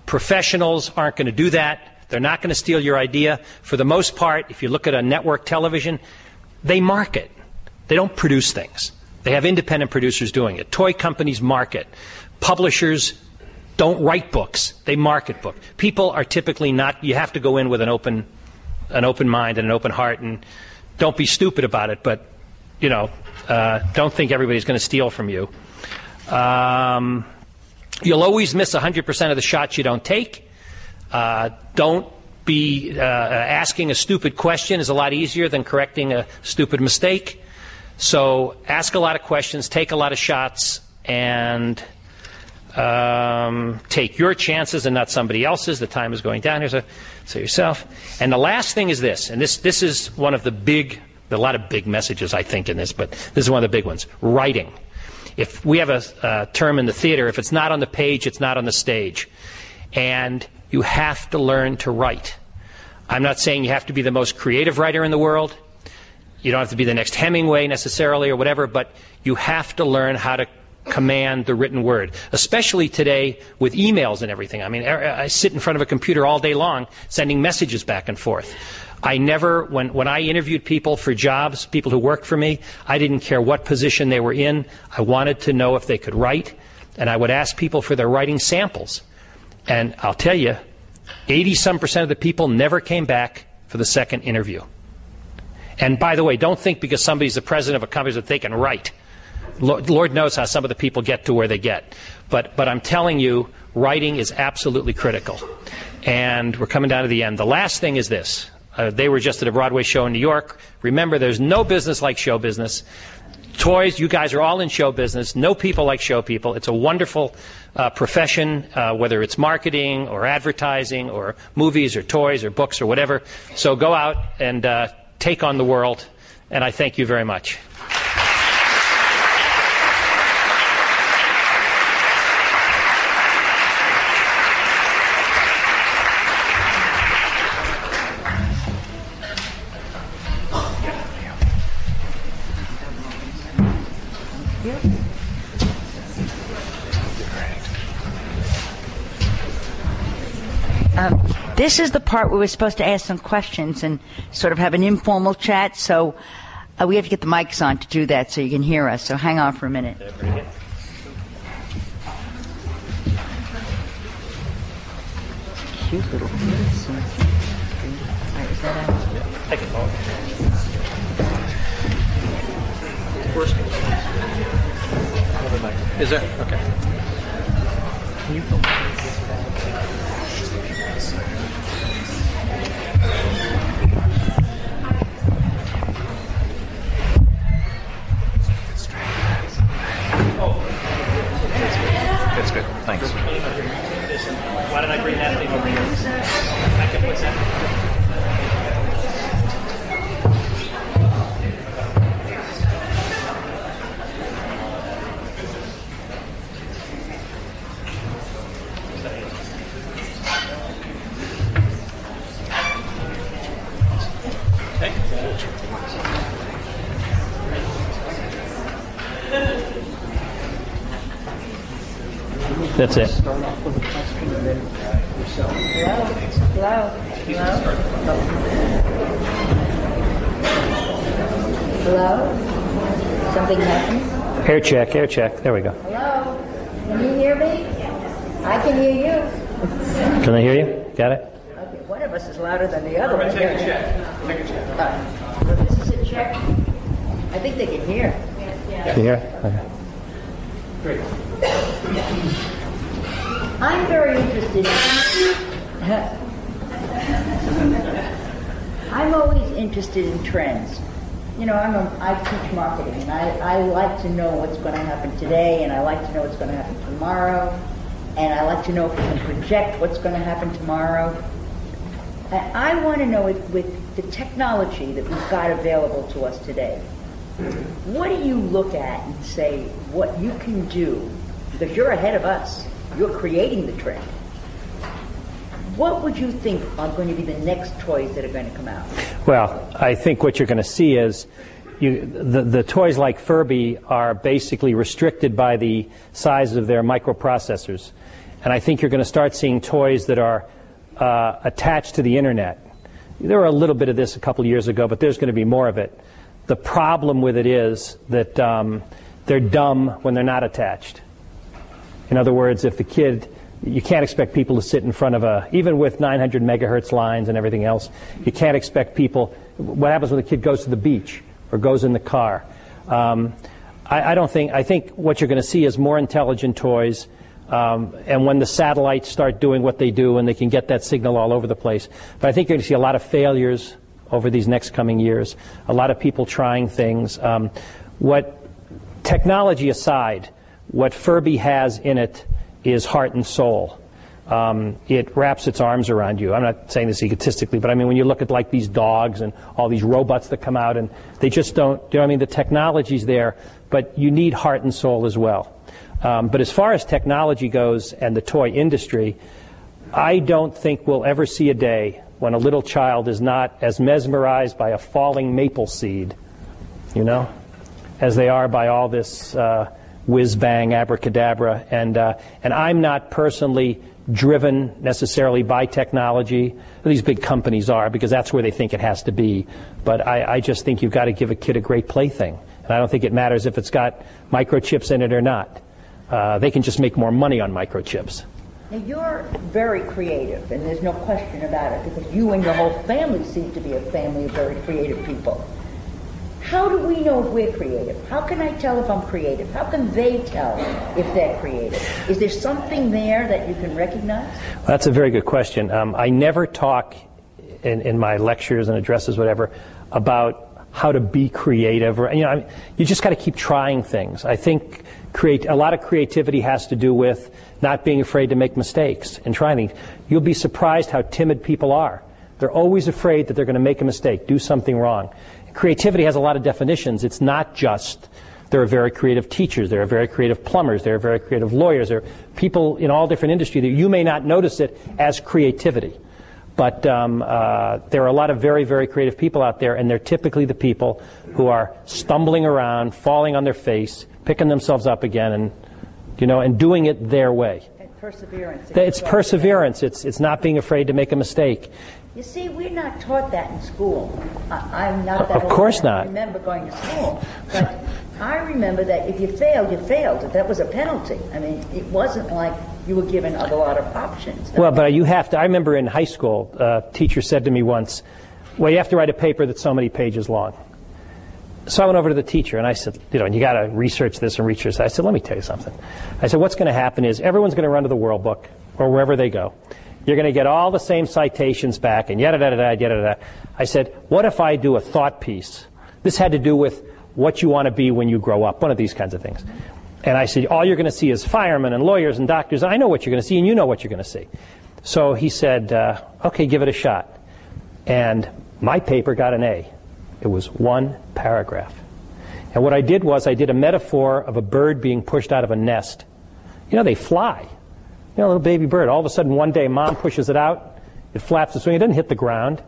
Professionals aren't going to do that. They're not going to steal your idea. For the most part, if you look at a network television, they market. They don't produce things. They have independent producers doing it. Toy companies market. Publishers don't write books. They market books. People are typically not, you have to go in with an open mind and an open heart, and don't be stupid about it, but, don't think everybody's going to steal from you. You'll always miss 100% of the shots you don't take. Don't be asking a stupid question is a lot easier than correcting a stupid mistake. So ask a lot of questions, take a lot of shots, and take your chances and not somebody else's. The time is going down here, so yourself. And the last thing is this, and this is one of the big, a lot of big messages I think in this, but this is one of the big ones. Writing. If we have a term in the theater, if it's not on the page, it's not on the stage. And you have to learn to write. I'm not saying you have to be the most creative writer in the world. You don't have to be the next Hemingway necessarily or whatever, but you have to learn how to command the written word, especially today with emails and everything. I mean, I sit in front of a computer all day long sending messages back and forth. I never, when I interviewed people for jobs, people who worked for me, I didn't care what position they were in. I wanted to know if they could write, and I would ask people for their writing samples. And I'll tell you, 80-some% of the people never came back for the second interview. And by the way, don't think because somebody's the president of a company that they can write. Lord knows how some of the people get to where they get. But I'm telling you, writing is absolutely critical. And we're coming down to the end. The last thing is this. They were just at a Broadway show in New York. Remember, there's no business like show business. Toys, you guys are all in show business. No people like show people. It's a wonderful profession, whether it's marketing or advertising or movies or toys or books or whatever. So go out and take on the world. And I thank you very much. This is the part where we're supposed to ask some questions and sort of have an informal chat, so we have to get the mics on to do that so you can hear us, so hang on for a minute. Cute little kids. Right, is that out? Yeah, take it forward. Is there? Okay. Can you go? That's good. Thanks. Why don't I bring that thing over here? I can put that. That's it. Start off with a question and then yourself. Hello? Hello? Hello? Something happened? Air check, air check. There we go. Hello? Can you hear me? I can hear you. Can they hear you? Got it? Okay, one of us is louder than the other. Take a check. Take a check. Well, this is a check. I think they can hear. Can you hear? Okay. Great. I'm very interested I'm always interested in trends. You know, I teach marketing, and I like to know what's going to happen today, and I like to know what's going to happen tomorrow, and I like to know if we can project what's going to happen tomorrow. And I want to know with the technology that we've got available to us today, what do you look at and say what you can do? Because you're ahead of us. You're creating the trend. What would you think are going to be the next toys that are going to come out? Well, I think what you're going to see is the toys like Furby are basically restricted by the size of their microprocessors. And I think you're going to start seeing toys that are attached to the internet. There were a little bit of this a couple of years ago, but there's going to be more of it. The problem with it is that they're dumb when they're not attached. In other words, if the kid, you can't expect people to sit in front of even with 900 megahertz lines and everything else, you can't expect people, what happens when the kid goes to the beach or goes in the car? I think what you're going to see is more intelligent toys, and when the satellites start doing what they do and they can get that signal all over the place. But I think you're going to see a lot of failures over these next coming years, a lot of people trying things. What technology aside, what Furby has in it is heart and soul. It wraps its arms around you. I'm not saying this egotistically, but I mean when you look at like these dogs and all these robots that come out and they just don't, you know what I mean? The technology's there, but you need heart and soul as well. But as far as technology goes and the toy industry, I don't think we'll ever see a day when a little child is not as mesmerized by a falling maple seed you know, as they are by all this whiz-bang, abracadabra. And I'm not personally driven necessarily by technology. These big companies are, because that's where they think it has to be. But I just think you've got to give a kid a great plaything. And I don't think it matters if it's got microchips in it or not. They can just make more money on microchips. Now, you're very creative, and there's no question about it, because you and your whole family seem to be a family of very creative people. How do we know if we're creative? How can I tell if I'm creative? How can they tell if they're creative? Is there something there that you can recognize? Well, that's a very good question. I never talk in my lectures and addresses, whatever, about how to be creative. Or, you just got to keep trying things. I think a lot of creativity has to do with not being afraid to make mistakes and trying things. You'll be surprised how timid people are. They're always afraid that they're going to make a mistake, do something wrong. Creativity has a lot of definitions. It's not just there are very creative teachers, there are very creative plumbers, there are very creative lawyers, there are people in all different industries that you may not notice it as creativity. But there are a lot of very, very creative people out there, and they're typically the people who are stumbling around, falling on their face, picking themselves up again, and doing it their way. And perseverance. It's perseverance. It's not being afraid to make a mistake. You see, we're not taught that in school. I'm not that old. Of course not. I remember going to school. But I remember that if you failed, you failed. That was a penalty. I mean, it wasn't like you were given a lot of options. Well, but you have to. I remember in high school, a teacher said to me once, well, you have to write a paper that's so many pages long. So I went over to the teacher and I said, and you got to research this and research that. I said, let me tell you something. I said, what's going to happen is everyone's going to run to the World Book or wherever they go. You're going to get all the same citations back and yada-da-da-da. I said, what if I do a thought piece? This had to do with what you want to be when you grow up, one of these kinds of things. And I said, all you're going to see is firemen and lawyers and doctors. I know what you're going to see, and you know what you're going to see. So he said, okay, give it a shot. And my paper got an A. It was one paragraph. And what I did was I did a metaphor of a bird being pushed out of a nest. They fly. A little baby bird. All of a sudden, one day, mom pushes it out. It flaps its wing. It doesn't hit the ground.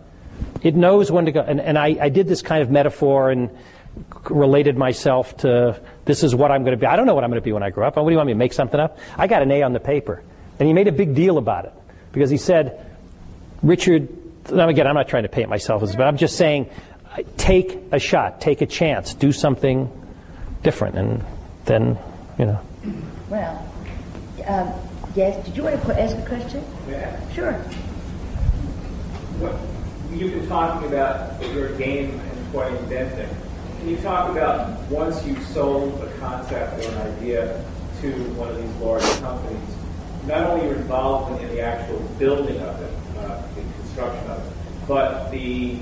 It knows when to go. And I did this kind of metaphor and related myself to this is what I'm going to be. I don't know what I'm going to be when I grow up. What do you want me to make something up? I got an A on the paper. And he made a big deal about it because he said, Richard, again, I'm not trying to paint myself as, but I'm just saying, take a shot, take a chance, do something different, and then, Well, yes, did you want to ask a question? Yeah. Sure. You've been talking about your game and co-inventing. Can you talk about once you've sold a concept or an idea to one of these large companies, not only you're involved in the actual building of it, the construction of it, but the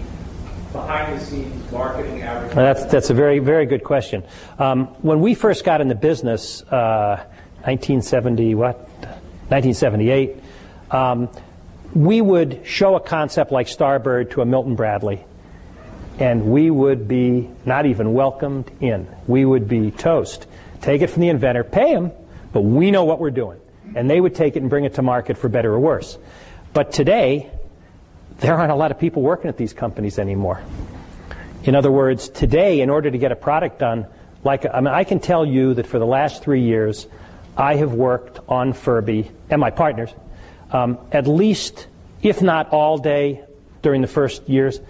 behind-the-scenes marketing, advertising? That's a very, very good question. When we first got in the business, 1978, we would show a concept like Starbird to a Milton Bradley, and we would be not even welcomed in. We would be toast. Take it from the inventor, pay him, but we know what we're doing. And they would take it and bring it to market for better or worse. But today, there aren't a lot of people working at these companies anymore. In other words, today, in order to get a product done, I can tell you that for the last 3 years, I have worked on Furby, and my partners, at least, if not all day during the first years,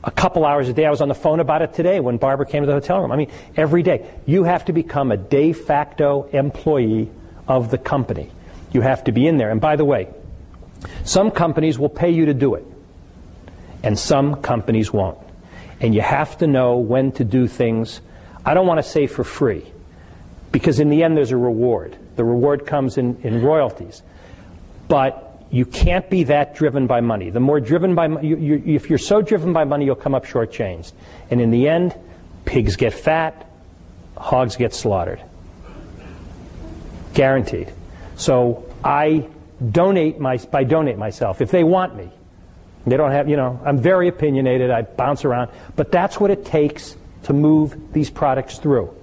a couple hours a day. I was on the phone about it today when Barbara came to the hotel room. I mean, every day. You have to become a de facto employee of the company. You have to be in there. And by the way, some companies will pay you to do it, and some companies won't. And you have to know when to do things, I don't want to say for free, because in the end there's a reward. The reward comes in royalties. But you can't be that driven by money. The more driven by if you're so driven by money, you'll come up shortchanged. And in the end, pigs get fat, hogs get slaughtered. Guaranteed. So I donate myself if they want me. They don't have, I'm very opinionated, I bounce around, but that's what it takes to move these products through.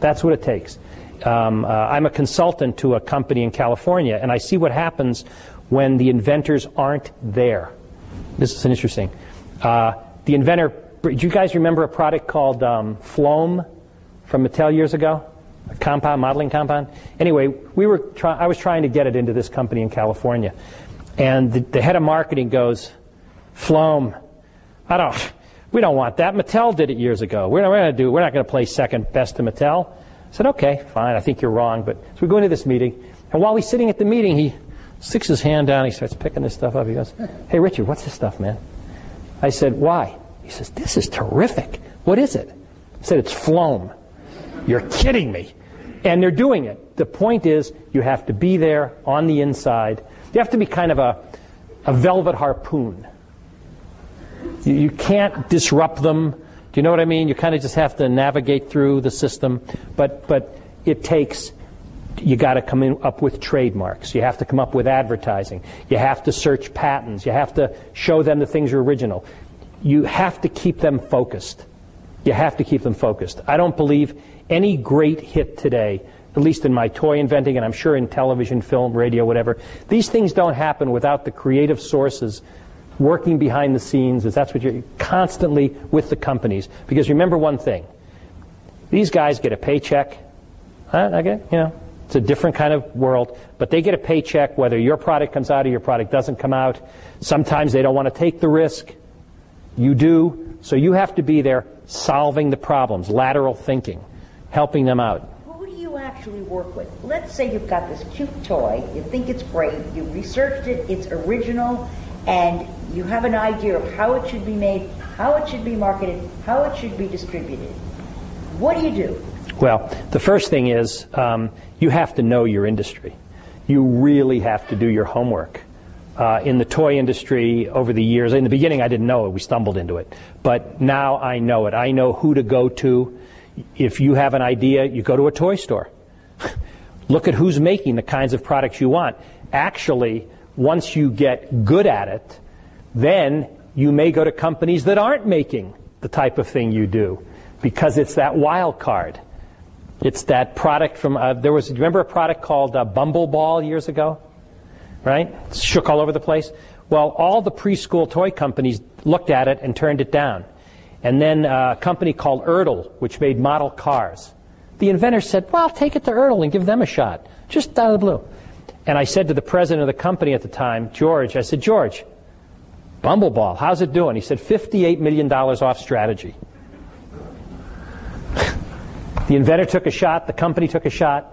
That's what it takes. I'm a consultant to a company in California, and I see what happens when the inventors aren't there. This is interesting. The inventor Do you guys remember a product called Floam from Mattel years ago? A compound, modeling compound? Anyway, I was trying to get it into this company in California. And the head of marketing goes, Floam, we don't want that. Mattel did it years ago. We're not going to play second best to Mattel. I said, okay, fine, I think you're wrong. But so we go into this meeting, and while he's sitting at the meeting, he sticks his hand down, he starts picking this stuff up. He goes, hey, Richard, what's this stuff, man? I said, why? He says, this is terrific. What is it? I said, it's Floam. You're kidding me. And they're doing it. The point is, you have to be there on the inside. You have to be kind of a velvet harpoon. You can't disrupt them. Do you know what I mean? You kind of just have to navigate through the system. But it takes, you got to come up with trademarks. You have to come up with advertising. You have to search patents. You have to show them the things are original. You have to keep them focused. You have to keep them focused. I don't believe any great hit today, at least in my toy inventing, and I'm sure in television, film, radio, whatever, these things don't happen without the creative sources working behind the scenes, as that's what you're constantly with the companies. Because remember one thing, these guys get a paycheck. It's a different kind of world, but they get a paycheck whether your product comes out or your product doesn't come out. Sometimes they don't want to take the risk. You do. So you have to be there solving the problems, lateral thinking, helping them out. Who do you actually work with? Let's say you've got this cute toy, you think it's great, you've researched it, it's original, and you have an idea of how it should be made, how it should be marketed, how it should be distributed. What do you do? Well, the first thing is you have to know your industry. You really have to do your homework. In the toy industry over the years, in the beginning I didn't know it, we stumbled into it. But now I know it. I know who to go to. If you have an idea, you go to a toy store. Look at who's making the kinds of products you want. Actually, once you get good at it, then you may go to companies that aren't making the type of thing you do, because it's that wild card. It's that product from, remember a product called Bumbleball years ago? Right? It shook all over the place. Well, all the preschool toy companies looked at it and turned it down. And then a company called Ertl, which made model cars. The inventor said, well, take it to Ertl and give them a shot, just out of the blue. And I said to the president of the company at the time, George, I said, George, Bumbleball, how's it doing? He said, $58 million off strategy. The inventor took a shot, the company took a shot.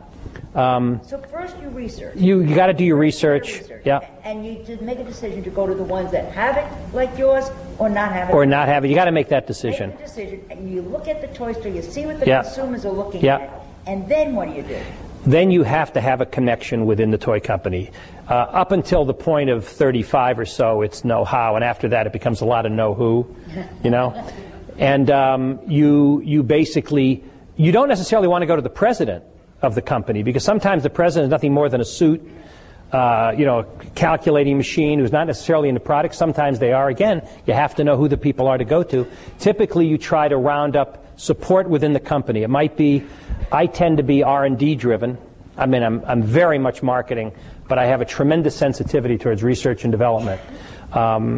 So first you research. You got to do your research. Yeah. And you to make a decision to go to the ones that have it like yours or not have it. Or not have it. You got to make that decision. Make the decision, and you look at the toy store, you see what the consumers are looking at, and then what do? Then you have to have a connection within the toy company. Up until the point of 35 or so, it's know-how, and after that it becomes a lot of know-who, you know. And you basically, you don't necessarily want to go to the president of the company, because sometimes the president is nothing more than a suit, calculating machine who's not necessarily in the product. Sometimes they are. Again, you have to know who the people are to go to. Typically, you try to round up support within the company. It might be, I tend to be R&D driven. I mean, I'm very much marketing, but I have a tremendous sensitivity towards research and development,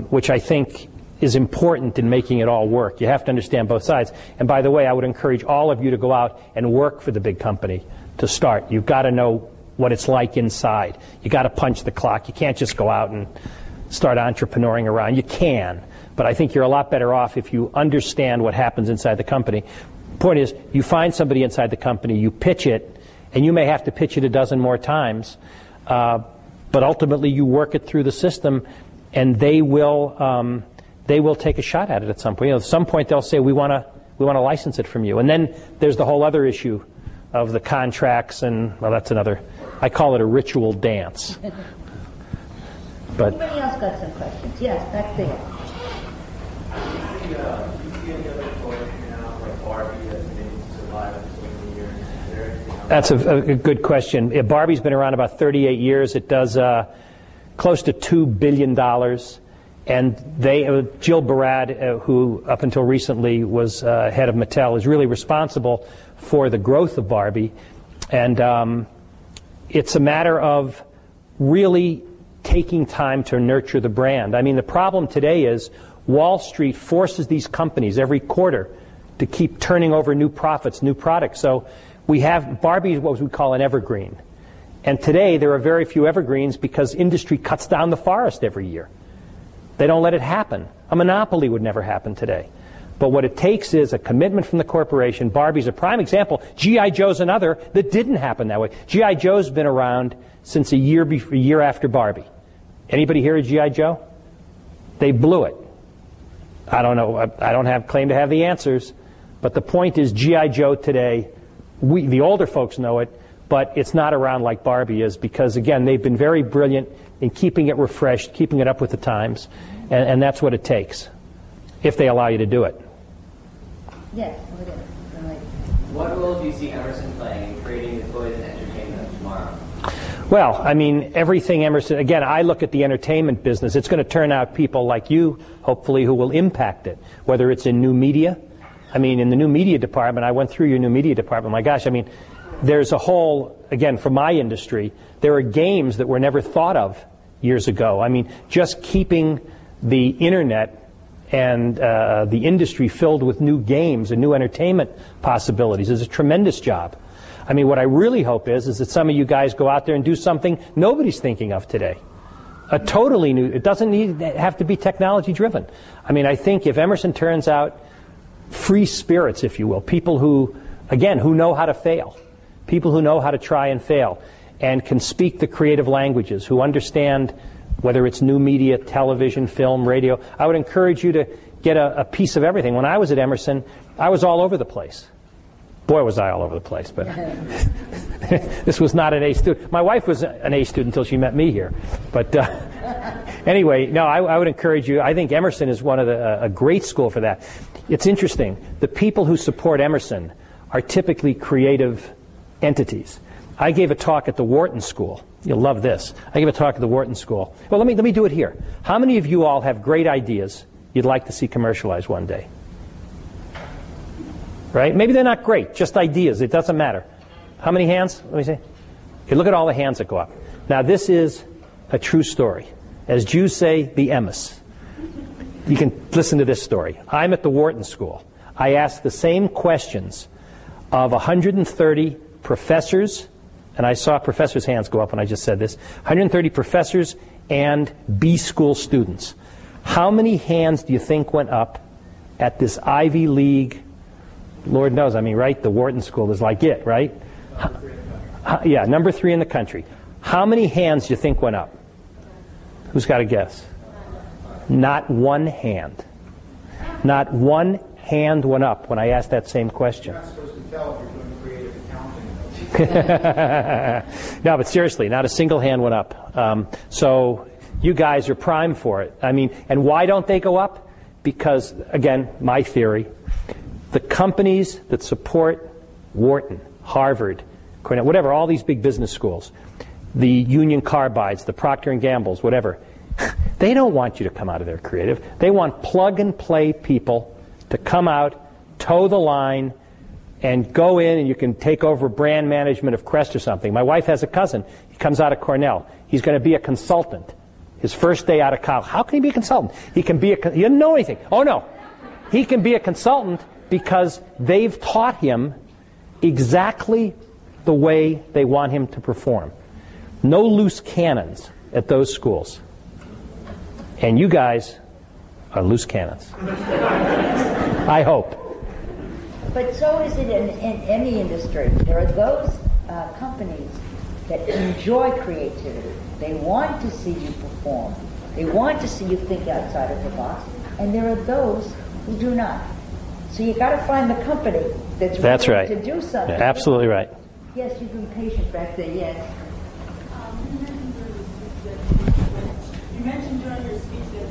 which I think is important in making it all work. You have to understand both sides. And by the way, I would encourage all of you to go out and work for the big company to start. You've got to know what it's like inside. You've got to punch the clock. You can't just go out and start entrepreneuring around. You can, but I think you're a lot better off if you understand what happens inside the company. Point is, you find somebody inside the company, you pitch it, and you may have to pitch it a dozen more times, but ultimately you work it through the system, and they will take a shot at it at some point. At some point they'll say, we want to license it from you. And then there's the whole other issue of the contracts, and well, that's another, I call it a ritual dance. But anybody else got some questions? Yes, back there. Do you see any other toys now, like Barbie, that's been able to survive for so many years? Is there anything else? That's a good question. Barbie's been around about 38 years. It does close to $2 billion. And Jill Barad, who up until recently was head of Mattel, is really responsible for the growth of Barbie. And it's a matter of really taking time to nurture the brand. I mean, the problem today is Wall Street forces these companies every quarter to keep turning over new profits, new products. So we have, Barbie is what we call an evergreen. And today there are very few evergreens because industry cuts down the forest every year. They don't let it happen. A monopoly would never happen today. But what it takes is a commitment from the corporation. Barbie's a prime example. G.I. Joe's another that didn't happen that way. G.I. Joe's been around since a year after Barbie. Anybody here at G.I. Joe? They blew it. I don't know. I don't claim to have the answers. But the point is G.I. Joe today, the older folks know it, but it's not around like Barbie is because, again, they've been very brilliant in keeping it refreshed, keeping it up with the times, and that's what it takes, if they allow you to do it. Yes. What role do you see Emerson playing in creating the toys and entertainment of tomorrow? Well, I mean, everything Emerson, again, I look at the entertainment business. It's going to turn out people like you, hopefully, who will impact it, whether it's in new media. I mean, in the new media department, I went through your new media department. My gosh, I mean, there's a whole, again, for my industry, there are games that were never thought of years ago. I mean, just keeping the internet and the industry filled with new games and new entertainment possibilities is a tremendous job. I mean, what I really hope is that some of you guys go out there and do something nobody's thinking of today. A totally new, it doesn't have to be technology driven. I mean, I think if Emerson turns out free spirits, if you will, people who, again, who know how to fail, people who know how to try and fail and can speak the creative languages, who understand whether it's new media, television, film, radio, I would encourage you to get a piece of everything. When I was at Emerson, I was all over the place. Boy, was I all over the place, but this was not an A student. My wife was an A student until she met me here. But anyway, no, I would encourage you. I think Emerson is one of a great school for that. It's interesting. The people who support Emerson are typically creative entities. I gave a talk at the Wharton School. You'll love this. I gave a talk at the Wharton School. Well, let me do it here. How many of you all have great ideas you'd like to see commercialized one day? Right? Maybe they're not great, just ideas. It doesn't matter. How many hands? Let me see. Okay, look at all the hands that go up. Now, this is a true story. As Jews say, the emes. You can listen to this story. I'm at the Wharton School. I asked the same questions of 130 professors, and I saw professors' hands go up when I just said this, 130 professors and B school students. How many hands do you think went up at this Ivy League, Lord knows, I mean, right? The Wharton School is like it, right? Yeah, number 3 in the country. How many hands do you think went up? Who's got a guess? Not one hand. Not one hand went up when I asked that same question. You're not supposed to tell if you're doing creative accounting. No, but seriously, not a single hand went up. So you guys are primed for it. I mean, and why don't they go up? Because, again, my theory, the companies that support Wharton, Harvard, Cornell, whatever, all these big business schools, the Union Carbides, the Procter & Gamble's, whatever, they don't want you to come out of their creative. They want plug-and-play people to come out, toe the line, and go in and you can take over brand management of Crest or something. My wife has a cousin. He comes out of Cornell. He's going to be a consultant. His first day out of college. How can he be a consultant? He doesn't know anything. Oh, no. He can be a consultant because they've taught him exactly the way they want him to perform. No loose cannons at those schools. And you guys are loose cannons. I hope. But so is it in any industry. There are those companies that enjoy creativity. They want to see you perform. They want to see you think outside of the box. And there are those who do not. So you got to find the company that's right. To do something. Yeah, absolutely right. Yes, you've been patient back there, yes. You mentioned during your speech that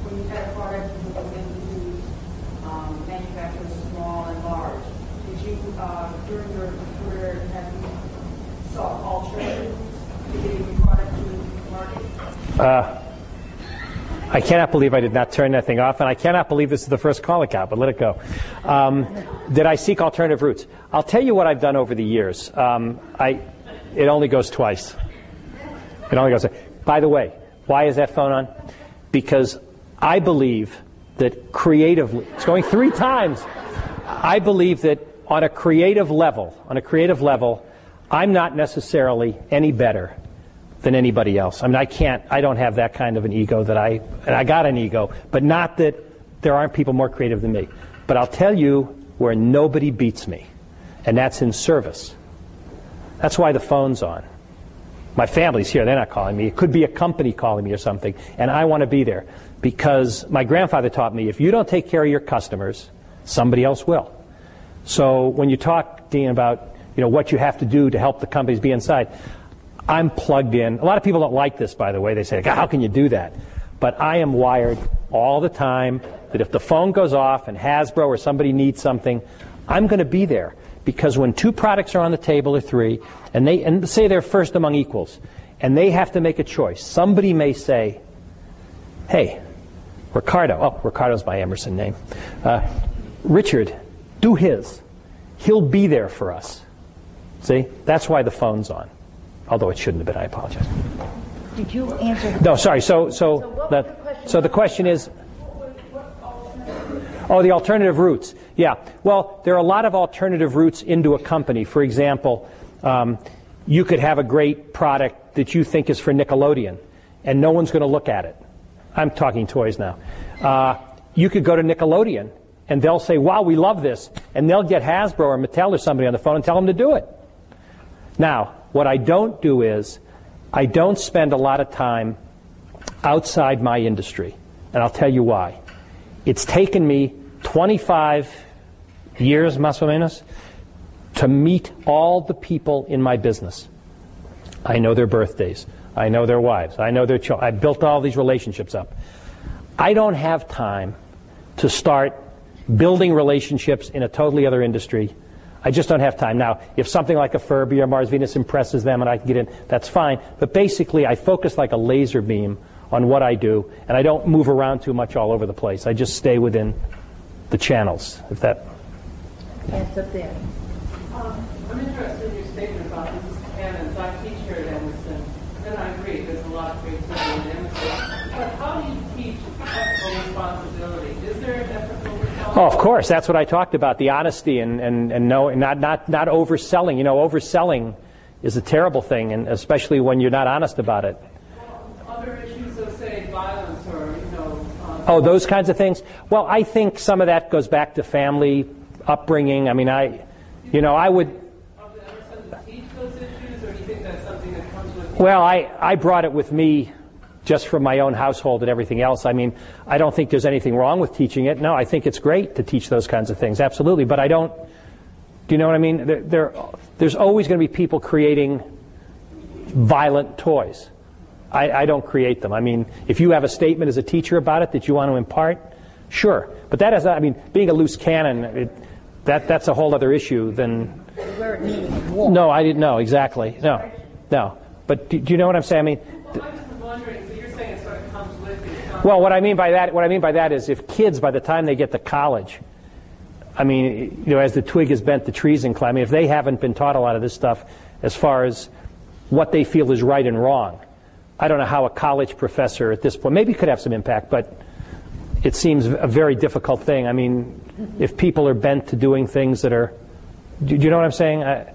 when you had a product, you were going to manufacture small and large. Did you, during your career, have you saw alternatives to getting your product to the market? I cannot believe I did not turn that thing off, and I cannot believe this is the first call account, but let it go. Did I seek alternative routes? I'll tell you what I've done over the years. It only goes twice. It only goes. By the way, why is that phone on? Because I believe that creatively, it's going 3 times. I believe that on a creative level, I'm not necessarily any better than anybody else. I mean, I don't have that kind of an ego and I got an ego, but not that there aren't people more creative than me. But I'll tell you where nobody beats me, and that's in service. That's why the phone's on. My family's here, they're not calling me. It could be a company calling me or something, and I want to be there. Because my grandfather taught me, if you don't take care of your customers, somebody else will. So when you talk, Dean, about what you have to do to help the companies be inside, I'm plugged in. A lot of people don't like this, by the way. They say, how can you do that? But I am wired all the time that if the phone goes off and Hasbro or somebody needs something, I'm going to be there. Because when 2 products are on the table or 3, and say they're first among equals, and they have to make a choice, somebody may say, hey, Ricardo, Ricardo's my Emerson name, Richard, do his. He'll be there for us. See, that's why the phone's on. Although it shouldn't have been, I apologize. Did you answer? No, sorry. So the question is, the alternative routes. Yeah. Well, there are a lot of alternative routes into a company. For example, you could have a great product that you think is for Nickelodeon, and no one's going to look at it. I'm talking toys now. You could go to Nickelodeon, and they'll say, wow, we love this. And they'll get Hasbro or Mattel or somebody on the phone and tell them to do it. Now, what I don't do is, I don't spend a lot of time outside my industry. And I'll tell you why. It's taken me 25 years, más o menos, to meet all the people in my business. I know their birthdays. I know their wives. I know their children. I built all these relationships up. I don't have time to start building relationships in a totally other industry. I just don't have time. Now, if something like a Furby or Mars Venus impresses them and I can get in, that's fine. But basically, I focus like a laser beam on what I do, and I don't move around too much all over the place. I just stay within the channels, if that... Yes, up there. I'm interested in your statement about these canons. I teach here at Emerson, and I agree, there's a lot of creativity in Emerson. But how do you teach ethical responsibility? Is there an ethical responsibility? Oh, of course. That's what I talked about, the honesty and no, not overselling. Overselling is a terrible thing, and especially when you're not honest about it. Well, other issues of, say, violence or, those kinds of things? Well, I think some of that goes back to family upbringing. I mean, I would... Of Emerson to teach those issues, or do you think that's something that comes with... Well, I brought it with me just from my own household and everything else. I mean, I don't think there's anything wrong with teaching it. No, I think it's great to teach those kinds of things, absolutely. But I don't... Do you know what I mean? There's always going to be people creating violent toys. I don't create them. I mean, if you have a statement as a teacher about it that you want to impart, sure. But that has, being a loose cannon, that's a whole other issue than... No, I didn't know, exactly. No. But do you know what I'm saying? I mean... Well, I was wondering, so you're saying it sort of comes with you. Well, what I mean by that is if kids, by the time they get to college, as the twig is bent, the trees incline. If they haven't been taught a lot of this stuff as far as what they feel is right and wrong, I don't know how a college professor at this point, maybe could have some impact, but it seems a very difficult thing. I mean, if people are bent to doing things that are, do you know what I'm saying? A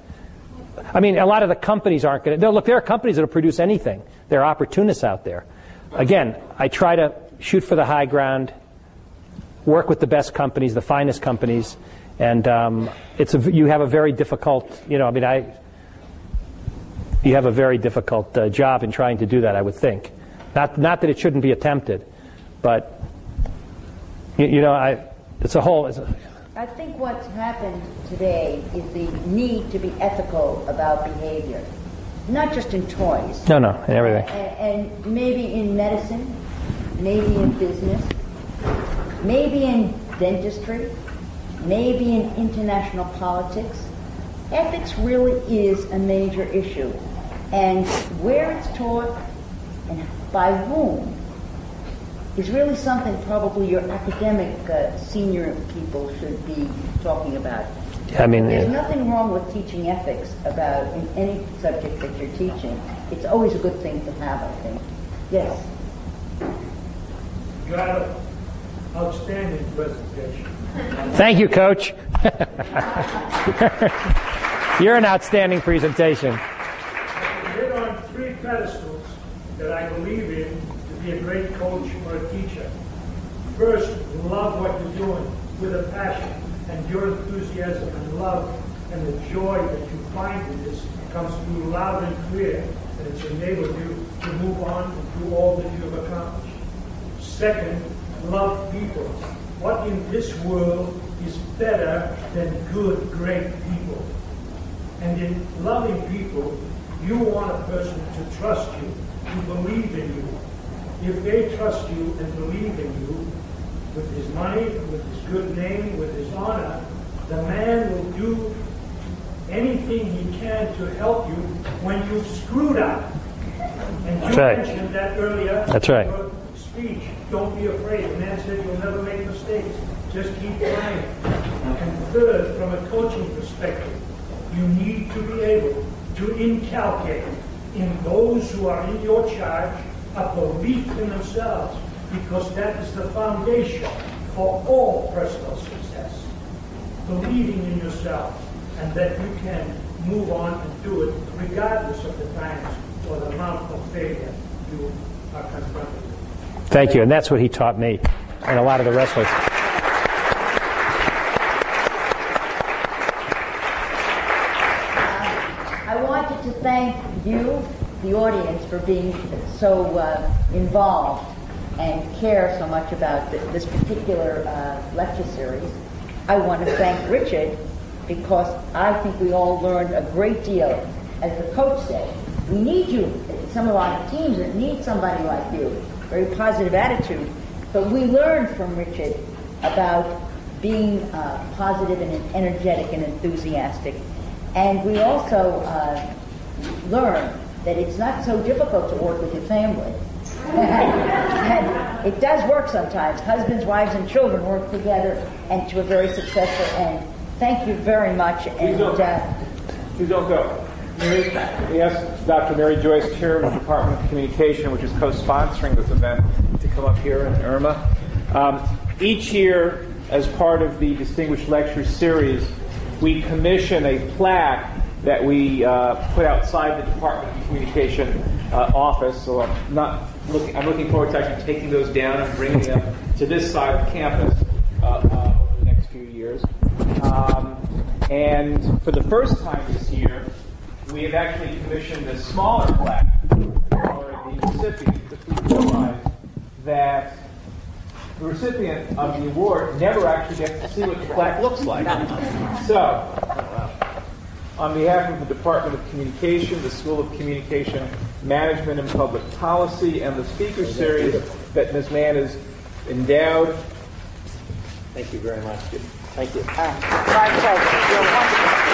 lot of the companies aren't going to, look, there are companies that will produce anything. There are opportunists out there. Again, I try to shoot for the high ground, work with the best companies, the finest companies, and you have a very difficult, you have a very difficult job in trying to do that, I would think. Not that it shouldn't be attempted, but it's a whole. I think what's happened today is the need to be ethical about behavior, not just in toys. No, in everything. And maybe in medicine, maybe in business, maybe in dentistry, maybe in international politics. Ethics really is a major issue. And where it's taught and by whom is really something probably your academic senior people should be talking about. There's nothing wrong with teaching ethics about in any subject that you're teaching. It's always a good thing to have, I think. Yes? You had an outstanding presentation. Thank you, Coach. You're an outstanding presentation. You hit on 3 pedestals that I believe in to be a great coach or a teacher. First, love what you're doing with a passion, and your enthusiasm and love and the joy that you find in this comes through loud and clear, and it's enabled you to move on and do all that you have accomplished. Second, love people. What in this world is better than good, great people? And in loving people, you want a person to trust you, to believe in you. If they trust you and believe in you, with his money, with his good name, with his honor, the man will do anything he can to help you when you've screwed up. And you mentioned that earlier. That's right. In your speech. Don't be afraid. The man said you'll never make mistakes. Just keep trying. And third, from a coaching perspective, you need to be able to inculcate in those who are in your charge a belief in themselves, because that is the foundation for all personal success. Believing in yourself, and that you can move on and do it regardless of the times or the amount of failure you are confronted with. Thank you, and that's what he taught me and a lot of the wrestlers. I wanted to thank you, the audience, for being so involved and care so much about this particular lecture series. I want to thank Richard, because I think we all learned a great deal. As the coach said, we need you. Some of our teams that need somebody like you. Very positive attitude. But we learned from Richard about being positive and energetic and enthusiastic. And we also learned that it's not so difficult to work with your family. And it does work sometimes. Husbands, wives, and children work together and to a very successful end. Thank you very much. Please don't go. We asked Dr. Mary Joyce, Chair of the Department of Communication, which is co-sponsoring this event, to come up here, and Irma. Each year, as part of the Distinguished Lecture Series, we commission a plaque that we put outside the Department of Communication office. So I'm looking forward to actually taking those down and bringing them to this side of campus over the next few years. And for the first time this year, we have actually commissioned a smaller plaque for the recipient, because we realized that the recipient of the award never actually gets to see what the plaque looks like. So, on behalf of the Department of Communication, the School of Communication Management and Public Policy, and the Speaker Series that Ms. Mann is endowed. Thank you very much. Thank you. My pleasure. You're wonderful.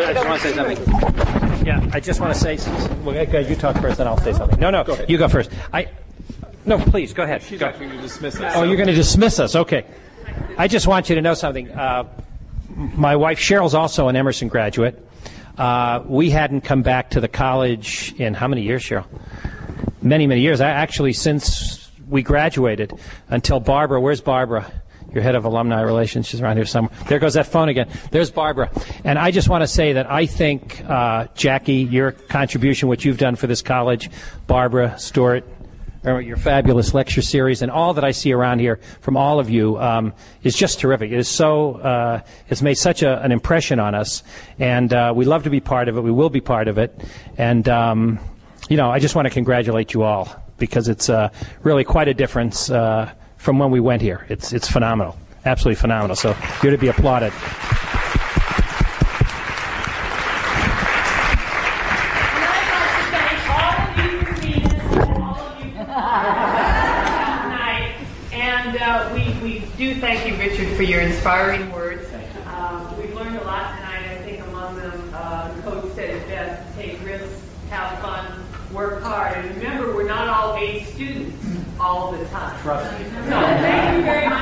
I just want to say something. Yeah, I just want to say. Well, you talk first, then I'll say something. No, you go first. No, please go ahead. She's actually going to dismiss us. Oh, you're going to dismiss us? Okay. I just want you to know something. My wife Cheryl's also an Emerson graduate. We hadn't come back to the college in how many years, Cheryl? Many, many years. Actually, since we graduated, until Barbara. Where's Barbara? Your head of alumni relations. She's around here somewhere. There goes that phone again. There's Barbara. And I just want to say that I think, Jackie, your contribution, what you've done for this college, Barbara, Stuart, your fabulous lecture series, and all that I see around here from all of you is just terrific. It is so, it's made such an impression on us, and we love to be part of it. We will be part of it. And, I just want to congratulate you all, because it's really quite a difference from when we went here. It's phenomenal, absolutely phenomenal. So you're to be applauded. We do thank you, Richard, for your inspiring words. We've learned a lot tonight. I think among them, the coach said it best: take risks, have fun, work work hard. And remember, we're not all A students all the time. Trust me. So thank you very much.